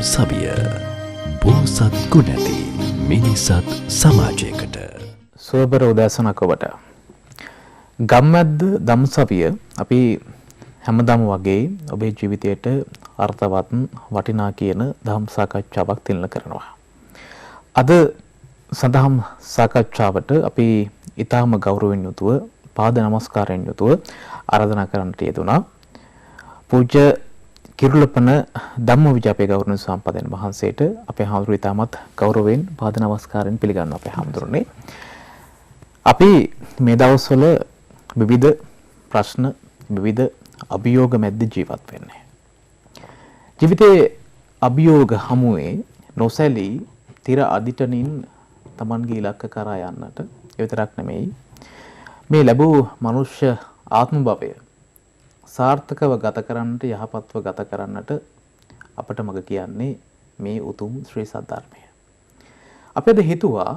සවිය බෝසත් ගුණැති මිනිසත් සමාජයකට සුවබර උදෑසනක් ඔබට. ගම්මැද්ද ධම්සවිය අපි හැමදාම වගේ ඔබේ ජීවිතයට අර්ථවත් වටිනා කියන ධම් සාකච්ඡාවක් තිලන කරනවා. අද සදහම් සාකච්ඡාවට අපි ඊටාම ගෞරවයෙන් යුතුව පාද නමස්කාරයෙන් යුතුව ආරාධනා කරන්නට යෙදුණා. පූජ්‍ය කිරුළපන ධම්මවිජය අපේ ගෞරවනීය සම්පදන් වහන්සේට අපේ හාමුදුරුවෝ ඊටමත් ගෞරවයෙන් පාද නමස්කාරයෙන් පිළිගන්නවා අපේ හාමුදුරනේ. අපි මේ දවස්වල විවිධ ප්‍රශ්න විවිධ අභියෝග මැද්ද ජීවත් වෙන්නේ. ජීවිතයේ අභියෝග හමුවේ නොසැලී තිර අදිටනින් Tamanගේ ඉලක්ක කරා යන්නට ඒ විතරක් නෙමෙයි මේ ලැබූ මනුෂ්‍ය ආත්ම භවය සාර්ථකව ගත කරන්නට යහපත්ව ගත කරන්නට අපට මඟ කියන්නේ මේ උතුම් ශ්‍රී සද්ධර්මය. අපි අද හිතුවා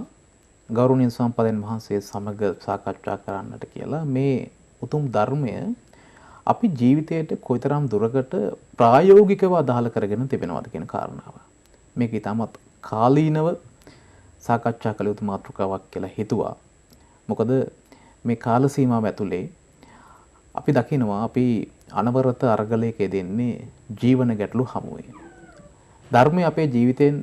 ගෞරවනීය සම්පදන් වහන්සේ සමග සාකච්ඡා කරන්නට කියලා මේ උතුම් ධර්මය අපි ජීවිතයට කොයිතරම් දුරකට ප්‍රායෝගිකව අදාළ කරගෙන තිබෙනවද කියන කාරණාව. මේක ඊටමත් කාලීනව සාකච්ඡා කළ යුතු මාතෘකාවක් කියලා හිතුවා. මොකද මේ කාල සීමාව ඇතුලේ අපි දකිනවා අපි අනවරත අරගලයක යෙදෙන්නේ ජීවන ගැටලු හමුවේ. ධර්මය අපේ ජීවිතෙන්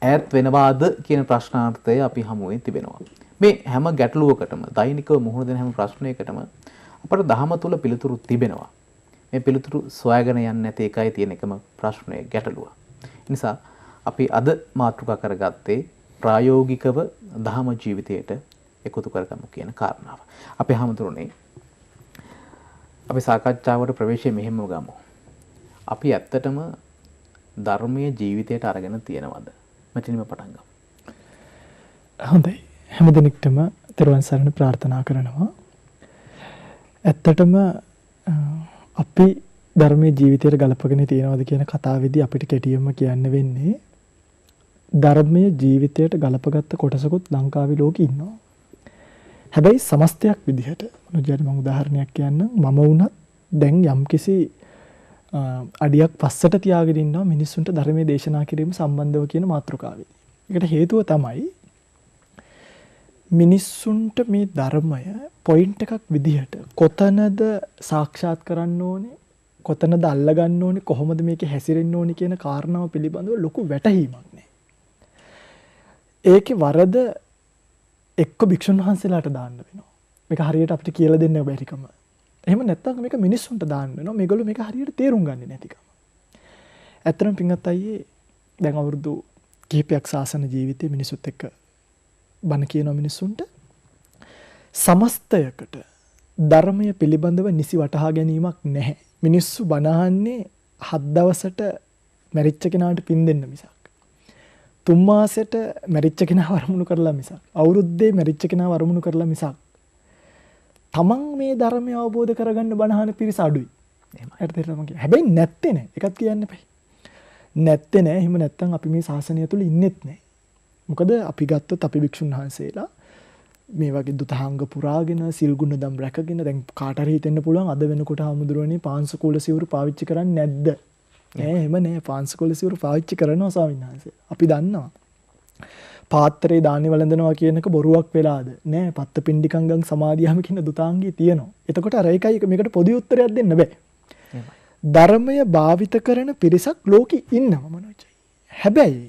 ඈත් වෙනවාද කියන ප්‍රශ්නාර්ථය අපි හමුවේ තිබෙනවා. මේ හැම ගැටලුවකටම දෛනිකව මුහුණ දෙන හැම ප්‍රශ්නයකටම අපට දහම තුල පිළිතුරු තිබෙනවා. මේ පිළිතුරු සොයාගෙන යන්නේ නැති එකයි තියෙන එකම ප්‍රශ්නය ගැටලුව. නිසා අපි අද මාතෘකා කරගත්තේ ප්‍රායෝගිකව දහම ජීවිතයට එකතු කරගමු කියන කාරණාව. අපේ හැමතුරුනේ අපි සාකච්ඡාවට ප්‍රවේශය මෙහෙම ගමු. අපි ඇත්තටම ධර්මයේ ජීවිතයට අරගෙන තියෙනවද? මෙතනින්ම පටන් ගමු. හොඳයි. හැමදෙනෙක්ටම තෙරුවන් සරණ ප්‍රාර්ථනා කරනවා. ඇත්තටම අපි ධර්මයේ ජීවිතයට ගලපගෙන තියෙනවද කියන කතාවේදී අපිට කෙටියෙන්ම කියන්න වෙන්නේ ධර්මයේ ජීවිතයට ගලපගත්ත කොටසකුත් ලංකාවේ ලෝකෙ ඉන්නවා. හැබැයි සමස්තයක් විදිහට මොනජාරි මම උදාහරණයක් කියන්නම්. මම වුණත් දැන් යම්කිසි අඩියක් පස්සට තියාගෙන ඉන්නවා මිනිස්සුන්ට ධර්මයේ දේශනා කිරීම සම්බන්ධව කියන මාතෘකාවේ. ඒකට හේතුව තමයි මිනිස්සුන්ට මේ ධර්මය පොයින්ට් එකක් විදිහට කොතනද සාක්ෂාත් කරන්න ඕනේ, කොතනද අල්ල ගන්න ඕනේ, කොහොමද මේකේ හැසිරෙන්න ඕනේ කියන කාරණාව පිළිබඳව ලොකු වැටහීමක් නැහැ. ඒකේ වරද එක්ක භික්ෂුන් වහන්සේලාට දාන්න වෙනවා. මේක හරියට අපිට කියලා දෙන්න බැරිකම. එහෙම නැත්නම් මේක මිනිස්සුන්ට දාන්න වෙනවා. මේගොල්ලෝ මේක හරියට තේරුම් ගන්නේ නැතිකම. ඇත්තටම පින්වත් අයියේ දැන් අවුරුදු කිහිපයක් සාසන ජීවිතේ මිනිසුත් එක්ක බණ කියන මිනිස්සුන්ට සමස්තයකට ධර්මය පිළිබඳව නිසි වටහා ගැනීමක් නැහැ. මිනිස්සු බණ අහන්නේ 7 දවසට මැරිච්ච කෙනාට පින් දෙන්න මිසක් 3 මාසෙට මැරිච්ච කෙනා වරමුණු කරලා මිසක් අවුරුද්දේ මැරිච්ච කෙනා වරමුණු කරලා මිසක් තමන් මේ ධර්මය අවබෝධ කරගන්න බණහන පිරිස අඩුයි. එහෙමයි. හැබැයි නැත්තේ නෑ. එකක් කියන්න එපා. නැත්තේ නෑ. එහෙම නැත්තම් අපි මේ ශාසනය තුල ඉන්නෙත් නෑ. මොකද අපි ගත්තොත් අපි භික්ෂුන් වහන්සේලා මේ වගේ දුතහංග පුරාගෙන සිල් ගුණ දම් රැකගෙන දැන් කාට හරි හිතෙන්න පුළුවන් අද වෙනකොට හමුදුරනේ පාංශකූල සිවුරු පාවිච්චි කරන්නේ නැද්ද? එහෙම නෑ. පාංශකූල සිවුරු පාවිච්චි කරනවා ස්වාමීන් වහන්සේ. අපි දන්නවා. පාත්‍රේ දානි වළඳනවා කියනක බොරුවක් වෙලාද? නෑ. පත්ත පිණ්ඩිකංගම් සමාදියාම කියන දුතාංගය තියෙනවා. එතකොට අර ඒකයි මේකට පොදු උත්තරයක් දෙන්න බෑ. ධර්මය භාවිත කරන පිරිසක් ලෝකෙ ඉන්නවා මනෝජයි. හැබැයි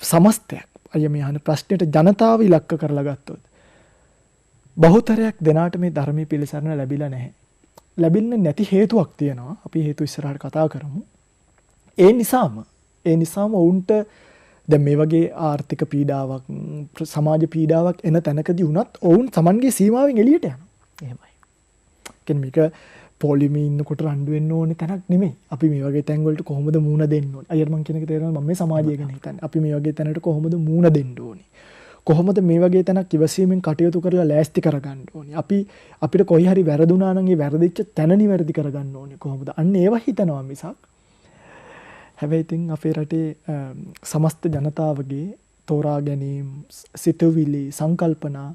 සමස්තයක් අය මේ අහන ප්‍රශ්නෙට ජනතාව ඉලක්ක කරලා ගත්තොත් බහුතරයක් දෙනාට මේ ධර්මයේ පිළිසරණ ලැබිලා නැහැ. ලැබෙන්නේ නැති හේතුවක් තියෙනවා. අපි හේතු ඉස්සරහට කතා කරමු. ඒ නිසාම වුන්ට දැන් මේ වගේ ආර්ථික පීඩාවක් සමාජ පීඩාවක් එන තැනකදී වුණත් ඔවුන් Tamanගේ සීමාවෙන් එළියට යනවා. එහෙමයි. කියන්නේ මේක පොලිමේ ඉන්නකොට රණ්ඩු වෙන්න ඕනේ තැනක් නෙමෙයි. අපි මේ වගේ තැන් වලට කොහොමද මූණ දෙන්න ඕනේ? අයියර මං කියන එක තේරෙනවා මම මේ සමාජය ගැන හිතන්නේ. අපි මේ වගේ තැනකට කොහොමද මූණ දෙන්න ඕනේ? කොහොමද මේ වගේ තැනක් ඉවසීමෙන් කටයුතු කරලා ලෑස්ති කරගන්න ඕනේ? අපිට කොයි හරි වැරදුනා නම් ඒ වැරදිච්ච තැන නිවැරදි කරගන්න ඕනේ කොහොමද? අන්න ඒව හිතනවා මිසක්. හැබැයි ඉතින් අපේ රටේ සමස්ත ජනතාවගේ තෝරා ගැනීම, සිතුවිලි, සංකල්පනා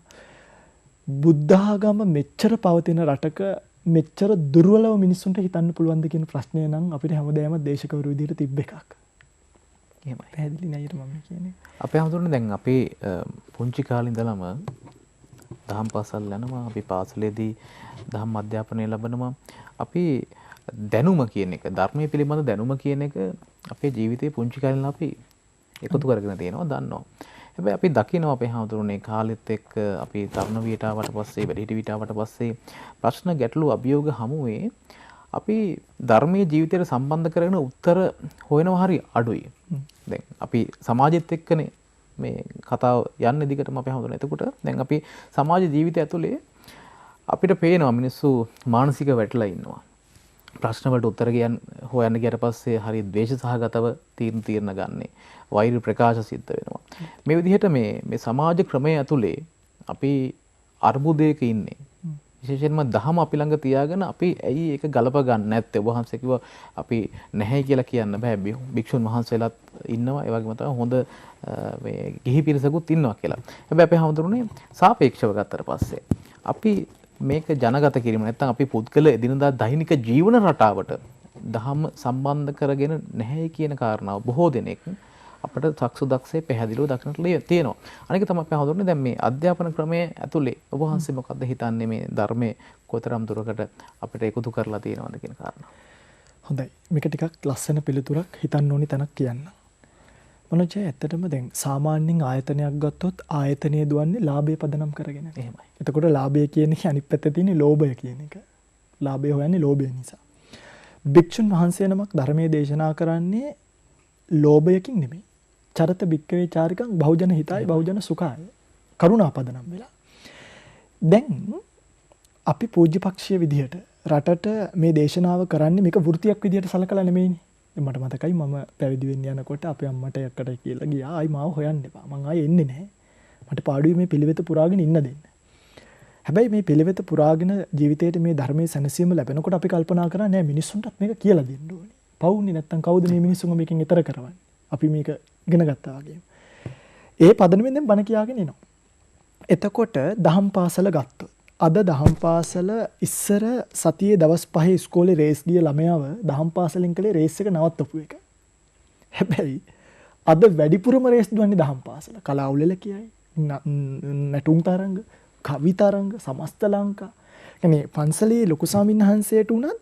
බුද්ධ ආගම මෙච්චර පවතින රටක මෙච්චර දුර්වලව මිනිස්සුන්ට හිතන්න පුළුවන්ද කියන ප්‍රශ්නය නම් අපිට හැමදාම දේශකවරු විදිහට තිබ්බ එකක්. එහෙමයි. පැහැදිලි නේද මම කියන්නේ? අපේ හඳුනන්නේ දැන් අපේ පුංචි කාලේ ඉඳලම දහම් පාසල් යනවා, අපි පාසලේදී දහම් අධ්‍යාපනය ලබනවා. අපි දැනුම කියන එක, ධර්මයේ පිළිබඳ දැනුම කියන එක අපේ ජීවිතේ පුංචි කාලේ අපි එකතු කරගෙන තියෙනවා, දන්නවා. හැබැයි අපි දකිනවා අපේ හඳුනන්නේ කාලෙත් එක්ක අපි තරුණ වියට ආවට පස්සේ, වැඩිහිටි වියට ආවට පස්සේ ප්‍රශ්න ගැටලු අභියෝග හමුවේ අපි ධර්මයේ ජීවිතයට සම්බන්ධ කරගෙන උත්තර හොයනවා හරි අඩුයි. දැන් අපි සමාජෙත් එක්කනේ මේ කතාව යන්නේ දිගටම අපේ හඳුනන. එතකොට දැන් අපි සමාජ ජීවිතය ඇතුලේ අපිට පේනවා මිනිස්සු මානසික වැටලා ඉන්නවා. ප්‍රශ්න වලට උත්තර හොයන්න ගියට පස්සේ හරි ද්වේෂ සහගතව තීරණ ගන්නෙ. වෛර ප්‍රකාශ සිද්ධ වෙනවා. මේ විදිහට මේ සමාජ ක්‍රමයේ ඇතුලේ අපි අර්බුදයක ඉන්නේ. විශේෂයෙන්ම දහම අපි ළඟ තියාගෙන අපි ඇයි ඒක ගලප ගන්න නැත්තේ? ඔබ වහන්සේ කිව්වා අපි නැහැ කියලා කියන්න බෑ. භික්ෂුන් වහන්සේලාත් ඉන්නවා. ඒ වගේම තමයි හොඳ මේ ගිහි පිරිසකුත් ඉන්නවා කියලා. හැබැයි අපි හඳුරුනේ සාපේක්ෂව ගත්තට පස්සේ අපි මේක ජනගත කිරීම නැත්නම් අපි පුද්ගල එදිනදා දෛනික ජීවන රටාවට දහම සම්බන්ධ කරගෙන නැහැ කියන කාරණාව බොහෝ දෙනෙක් අපිට සක්සුදක්සේ පැහැදිලිව දක්නට තියෙනවා. අනික තමයි අපි හඳුරන්නේ දැන් මේ අධ්‍යාපන ක්‍රමයේ ඇතුලේ ඔබ වහන්සේ මොකද්ද හිතන්නේ මේ ධර්මයේ කොතරම් දුරකට අපිට එකතු කරලා තියෙනවද කියන කාරණාව. හොඳයි. මේක ටිකක් ලස්සන පිළිතුරක් හිතන්න ඕනි තැනක් කියන්න. මොනච ඇත්තටම දැන් සාමාන්‍යයෙන් ආයතනයක් ගත්තොත් ආයතනය දුවන්නේ ලාභය පදනම් කරගෙන. එහෙමයි. එතකොට ලාභය කියන එක අනිත් පැත්තේ තියෙන ලෝභය කියන එක. ලාභය හොයන්නේ ලෝභය නිසා. භික්ෂුන් වහන්සේ නමක් ධර්මයේ දේශනා කරන්නේ ලෝභයකින් නෙමෙයි. චරත භික්කවේ චාරිකං බහුජන හිතාය බහුජන සුඛාය. කරුණා පදනම් වෙලා. දැන් අපි පූජ්‍ය පක්ෂීය විදිහට රටට මේ දේශනාව කරන්නේ මේක වෘත්තියක් විදිහට සලකලා නෙමෙයිනේ. මට මතකයි මම පැවිදි වෙන්න යනකොට අපේ අම්මට එක්කට කියලා ගියා. ආයි මාව හොයන්න එපා. මං ආයේ එන්නේ නැහැ. මට පාඩුවේ මේ පිළිවෙත පුරාගෙන ඉන්න දෙන්න. හැබැයි මේ පිළිවෙත පුරාගෙන ජීවිතේට මේ ධර්මයේ සැනසීම ලැබෙනකොට අපි කල්පනා කරා නෑ මිනිස්සුන්ටත් මේක කියලා දෙන්න ඕනේ. පවුන්නේ නැත්තම් කවුද මේ මිනිස්සුන්ව මේකෙන් ඈතර කරවන්නේ? අපි මේක ඉගෙන ගත්තා වගේම. ඒ පදනමෙන් දැන් බණ කියාගෙන එනවා. එතකොට දහම් පාසල ගත්තොත් අද දහම් පාසල ඉස්සර සතියේ දවස් 5 ඉස්කෝලේ රේස් ගිය ළමයාව දහම් පාසලෙන් කලේ රේස් එක නවත්තපු එක. හැබැයි අද වැඩිපුරම රේස් දුවන්නේ දහම් පාසල. කලාවුලෙල කියයි. නැටුම් තරංග, කවි තරංග, සමස්ත ලංකා. يعني පන්සලේ ලොකු ස්වාමීන් වහන්සේට උනත්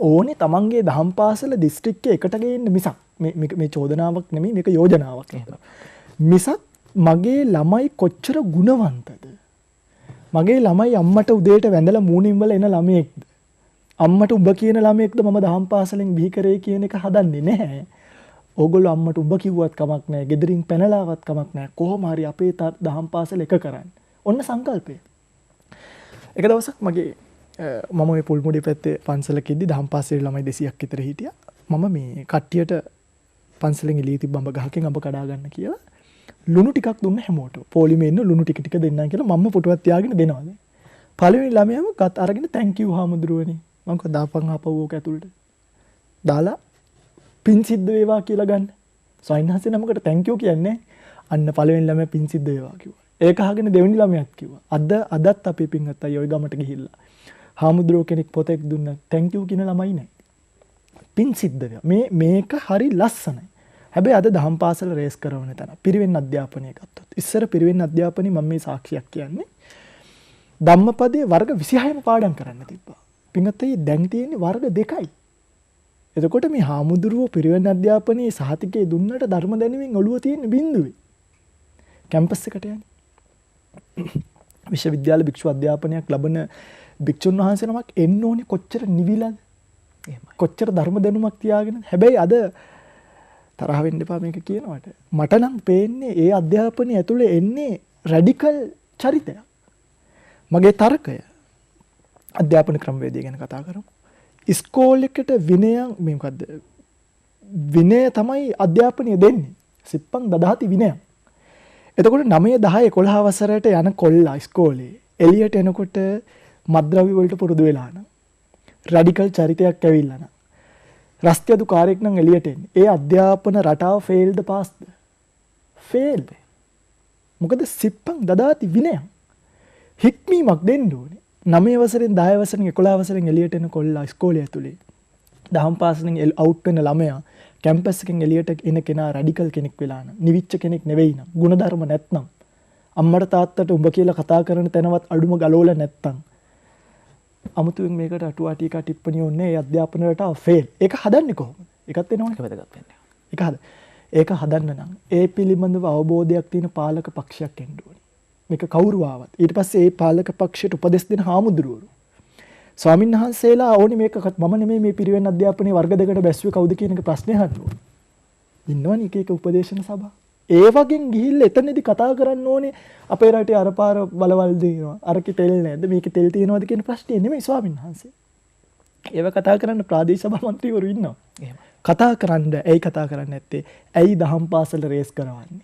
ඕනේ තමන්ගේ දහම් පාසල දිස්ත්‍රික්කයේ එකට ගේන්න මිසක් මේ චෝදනාවක් නෙමෙයි මේක යෝජනාවක්. මිසක් මගේ ළමයි කොච්චර ගුණවන්තද? මගේ ළමයි අම්මට උදේට වැඳලා මූණින් වල එන ළමයෙක්ද? අම්මට උඹ කියන ළමයෙක්ද මම දහම් පාසලෙන් බිහි කරේ කියන එක හදන්නේ නැහැ. ඕගොල්ලෝ අම්මට උඹ කිව්වත් කමක් නැහැ. ගෙදරින් පැනලාවත් කමක් නැහැ. කොහොම හරි අපේ දහම් පාසල එක කරන්න. ඔන්න සංකල්පය. එක දවසක් මගේ මම මේ පුල්මුඩි පැත්තේ පන්සලකෙද්දි දහම් පාසලේ ළමයි 200ක් විතර හිටියා. මම මේ කට්ටියට පන්සලෙන් එළිය තිබ්බ අඹ ගහකින් අඹ කඩා ගන්න කියලා ලුණු ටිකක් දුන්න හැමෝටම. පොලිමේ ඉන්න ලුණු ටික දෙන්නම් කියලා මම්ම පුටුවක් තියාගෙන දෙනවා. පළවෙනි ළමයාම ගත් අරගෙන thank you හාමුදුරුවනේ. මම කිව්වා දාපන් ආපහු ඕක ඇතුළට. දාලා පින් සිද්ධ වේවා කියලා ගන්න. සයින්හසේ නමකට thank you කියන්නේ. අන්න පළවෙනි ළමයා පින් සිද්ධ වේවා කිව්වා. ඒක අහගෙන දෙවෙනි ළමයාත් කිව්වා. අදත් අපේ පින්වත් අය ওই ගමට ගිහිල්ලා හාමුදුරුවෝ කෙනෙක් පොතක් දුන්නා thank you කියන ළමයි නැහැ. පින් සිද්ධ වේවා. මේක හරි ලස්සනයි. හැබැයි අද දහම් පාසල රේස් කරන තැන පිරිවෙන් අධ්‍යාපනය ගත්තොත් ඉස්සර පිරිවෙන් අධ්‍යාපනයේ මම මේ සාක්ෂියක් කියන්නේ ධම්මපදයේ වර්ග 26ම පාඩම් කරන්න තිබ්බා. පින්වත්නි දැන් තියෙන්නේ වර්ග 2යි. එතකොට මේ හාමුදුරුවෝ පිරිවෙන් අධ්‍යාපනයේ සහතිකයේ දුන්නට ධර්ම දැනුමින් ඔළුව තියෙන බිඳුවේ. කැම්පස් එකට යන්නේ. විශ්වවිද්‍යාල භික්ෂු අධ්‍යාපනයක් ලබන භික්ෂුන් වහන්සේ නමක් එන්න ඕනේ කොච්චර නිවිලද? එහෙමයි. කොච්චර ධර්ම දැනුමක් තියාගෙන. හැබැයි අද තරහ වෙන්න එපා මේක කියනවට. මට නම් පේන්නේ ඒ අධ්‍යාපනයේ ඇතුලේ එන්නේ රැඩිකල් චරිතයක්. මගේ තර්කය අධ්‍යාපන ක්‍රමවේදය ගැන කතා කරමු. ඉස්කෝලේකට විනය මේ මොකද්ද? විනය තමයි අධ්‍යාපනය දෙන්නේ. සිප්පන් දදාති විනය. එතකොට 9 10 11 වසරට යන කොල්ලා ඉස්කෝලේ එළියට එනකොට මත්ද්‍රව්‍ය වලට පුරුදු වෙලා නම් රැඩිකල් චරිතයක් ඇවිල්ලා නම් රස්තියදු කාර්යයක් නම් එළියට එන්නේ. ඒ අධ්‍යාපන රටාව ෆේල්ද පාස්ද? ෆේල්ද. මොකද සිප්පන් දදාති විනය. හික්මීමක් දෙන්න ඕනේ. 9 වසරෙන් 10 වසරෙන් 11 වසරෙන් එළියට එන කොල්ලා ඉස්කෝලේ ඇතුලේ දහම් පාසලෙන් අවුට් වෙන ළමයා කැම්පස් එකෙන් එළියට එන කෙනා රැඩිකල් කෙනෙක් වෙලා නම් නිවිච්ච කෙනෙක් නෙවෙයි නම් ಗುಣධර්ම නැත්නම් අම්මට තාත්තට උඹ කියලා කතා කරන තැනවත් අඩුම ගලවලා නැත්නම් අමුතුවෙන් මේකට අටුවා ටීකා ටිප්පණිය ඕනේ ඒ අධ්‍යාපන රටාව ෆේල්. ඒක හදන්නේ කොහොමද? ඒකත් එනවනේ. වැදගත් වෙන්නේ. ඒක හදන්න නම් ඒ පිළිබඳව අවබෝධයක් තියෙන පාලක පක්ෂයක් එන්න ඕනේ. මේක කවුරු ආවත් ඊට පස්සේ ඒ පාලක පක්ෂයට උපදෙස් දෙන හාමුදුරුවෝ ස්වාමීන් වහන්සේලා ඕනේ මේක මම නෙමෙයි මේ පිරිවෙන් අධ්‍යාපනයේ වර්ග දෙකට බැස්සුවේ කවුද කියන එක ප්‍රශ්නේ අහන්න ඕනේ. ඉන්නවනේ එක එක උපදේශන සභා. ඒ වගේ ගිහිල්ලා එතනදී කතා කරන්න ඕනේ අපේ රටේ අර පාර බලවල් දෙනවා. අරකේ තෙල් නැද්ද? මේකේ තෙල් තියෙනවද කියන ප්‍රශ්නේ නෙමෙයි ස්වාමීන් වහන්සේ. ඒව කතා කරන්න ප්‍රාදේශීය සභා මන්ත්‍රීවරු ඉන්නවා. එහෙම. කතා කරන්න ඇයි කතා කරන්නේ නැත්තේ? ඇයි දහම් පාසල රේස් කරවන්නේ?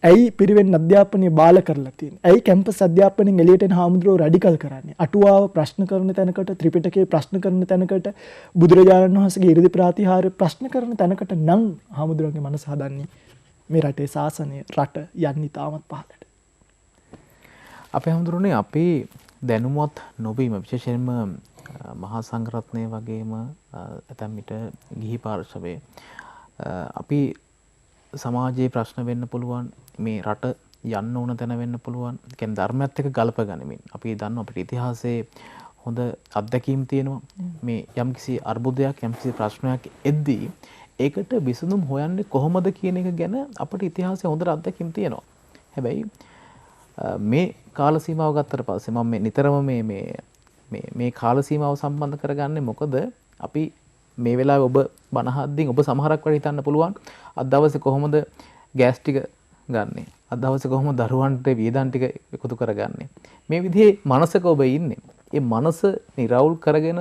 ඇයි පිරිවෙන් අධ්‍යාපනය බාල කරලා තියෙන්නේ? ඇයි කැම්පස් අධ්‍යාපනයෙන් එළියට එන හාමුදුරුවෝ රැඩිකල් කරන්නේ? අටුවාව ප්‍රශ්න කරන තැනකට, ත්‍රිපිටකයේ ප්‍රශ්න කරන තැනකට, බුදුරජාණන් වහන්සේගේ 이르දි ප්‍රාතිහාර්ය ප්‍රශ්න කරන තැනකට නම් හාමුදුරුවන්ගේ මනස හදන්නේ මේ රටේ ශාසනය රට යන්නේ තාමත් පහළට. අපේ හාමුදුරනේ අපේ දැනුමත් නොවීම විශේෂයෙන්ම මහා සංඝරත්නය වගේම ඇතැම් විට ගිහි පාර්ශවයේ අපි සමාජයේ ප්‍රශ්න වෙන්න පුළුවන් මේ රට යන්න ඕන තැන වෙන්න පුළුවන්. ඒ කියන්නේ ධර්මයත් එක්ක ගලප ගනිමින් අපි දන්නවා අපේ ඉතිහාසයේ හොඳ අත්දැකීම් තියෙනවා. මේ යම්කිසි අර්බුදයක් යම්කිසි ප්‍රශ්නයක් එද්දී ඒකට විසඳුම් හොයන්නේ කොහොමද කියන එක ගැන අපේ ඉතිහාසයේ හොඳ අත්දැකීම් තියෙනවා. හැබැයි මේ කාල සීමාව ගත්තට පස්සේ මම මේ නිතරම මේ කාල සීමාව සම්බන්ධ කරගන්නේ මොකද අපි මේ වෙලාවේ ඔබ බනහද්දින් ඔබ සමහරක් වැඩ හිතන්න පුළුවන් අද දවසේ කොහොමද ගෑස් ටික ගන්නෙ අද දවසේ කොහොමද දරුවන්ට වියදම් ටික එකතු කරගන්නේ මේ විදිහේ මනසක ඔබ ඉන්නේ. ඒ මනස නිරවුල් කරගෙන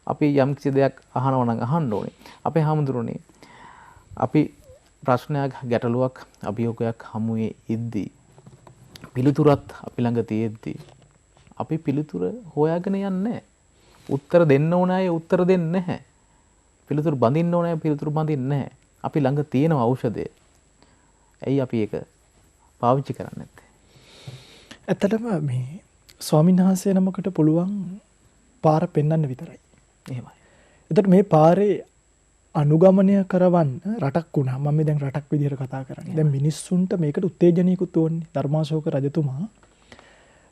අපි යම් කිසි දෙයක් අහනවා නම් අහන්න ඕනේ. අපේ හැමදෙරුනේ අපි ප්‍රශ්නයක් ගැටලුවක් අභියෝගයක් හමුවේ ඉද්දී පිළිතුරත් අපි ළඟ තියෙද්දී අපි පිළිතුර හොයාගෙන යන්නේ නැහැ. උත්තර දෙන්න ඕන අය උත්තර දෙන්නේ නැහැ. පිළිතුරු බඳින්න ඕන අය පිළිතුරු බඳින්නේ නැහැ. අපි ළඟ තියෙන ඖෂධය. ඇයි අපි ඒක පාවිච්චි කරන්නේ නැත්තේ? ඇත්තටම මේ ස්වාමීන් වහන්සේ නමකට පුළුවන් පාර පෙන්වන්න විතරයි. එහෙමයි. එතකොට මේ පාරේ අනුගමනය කරවන්න රටක් වුණා. මම දැන් රටක් විදිහට කතා කරන්නේ. දැන් මිනිස්සුන්ට මේකට උත්තේජනයකුත් ඕනේ. ධර්මාශෝක රජතුමා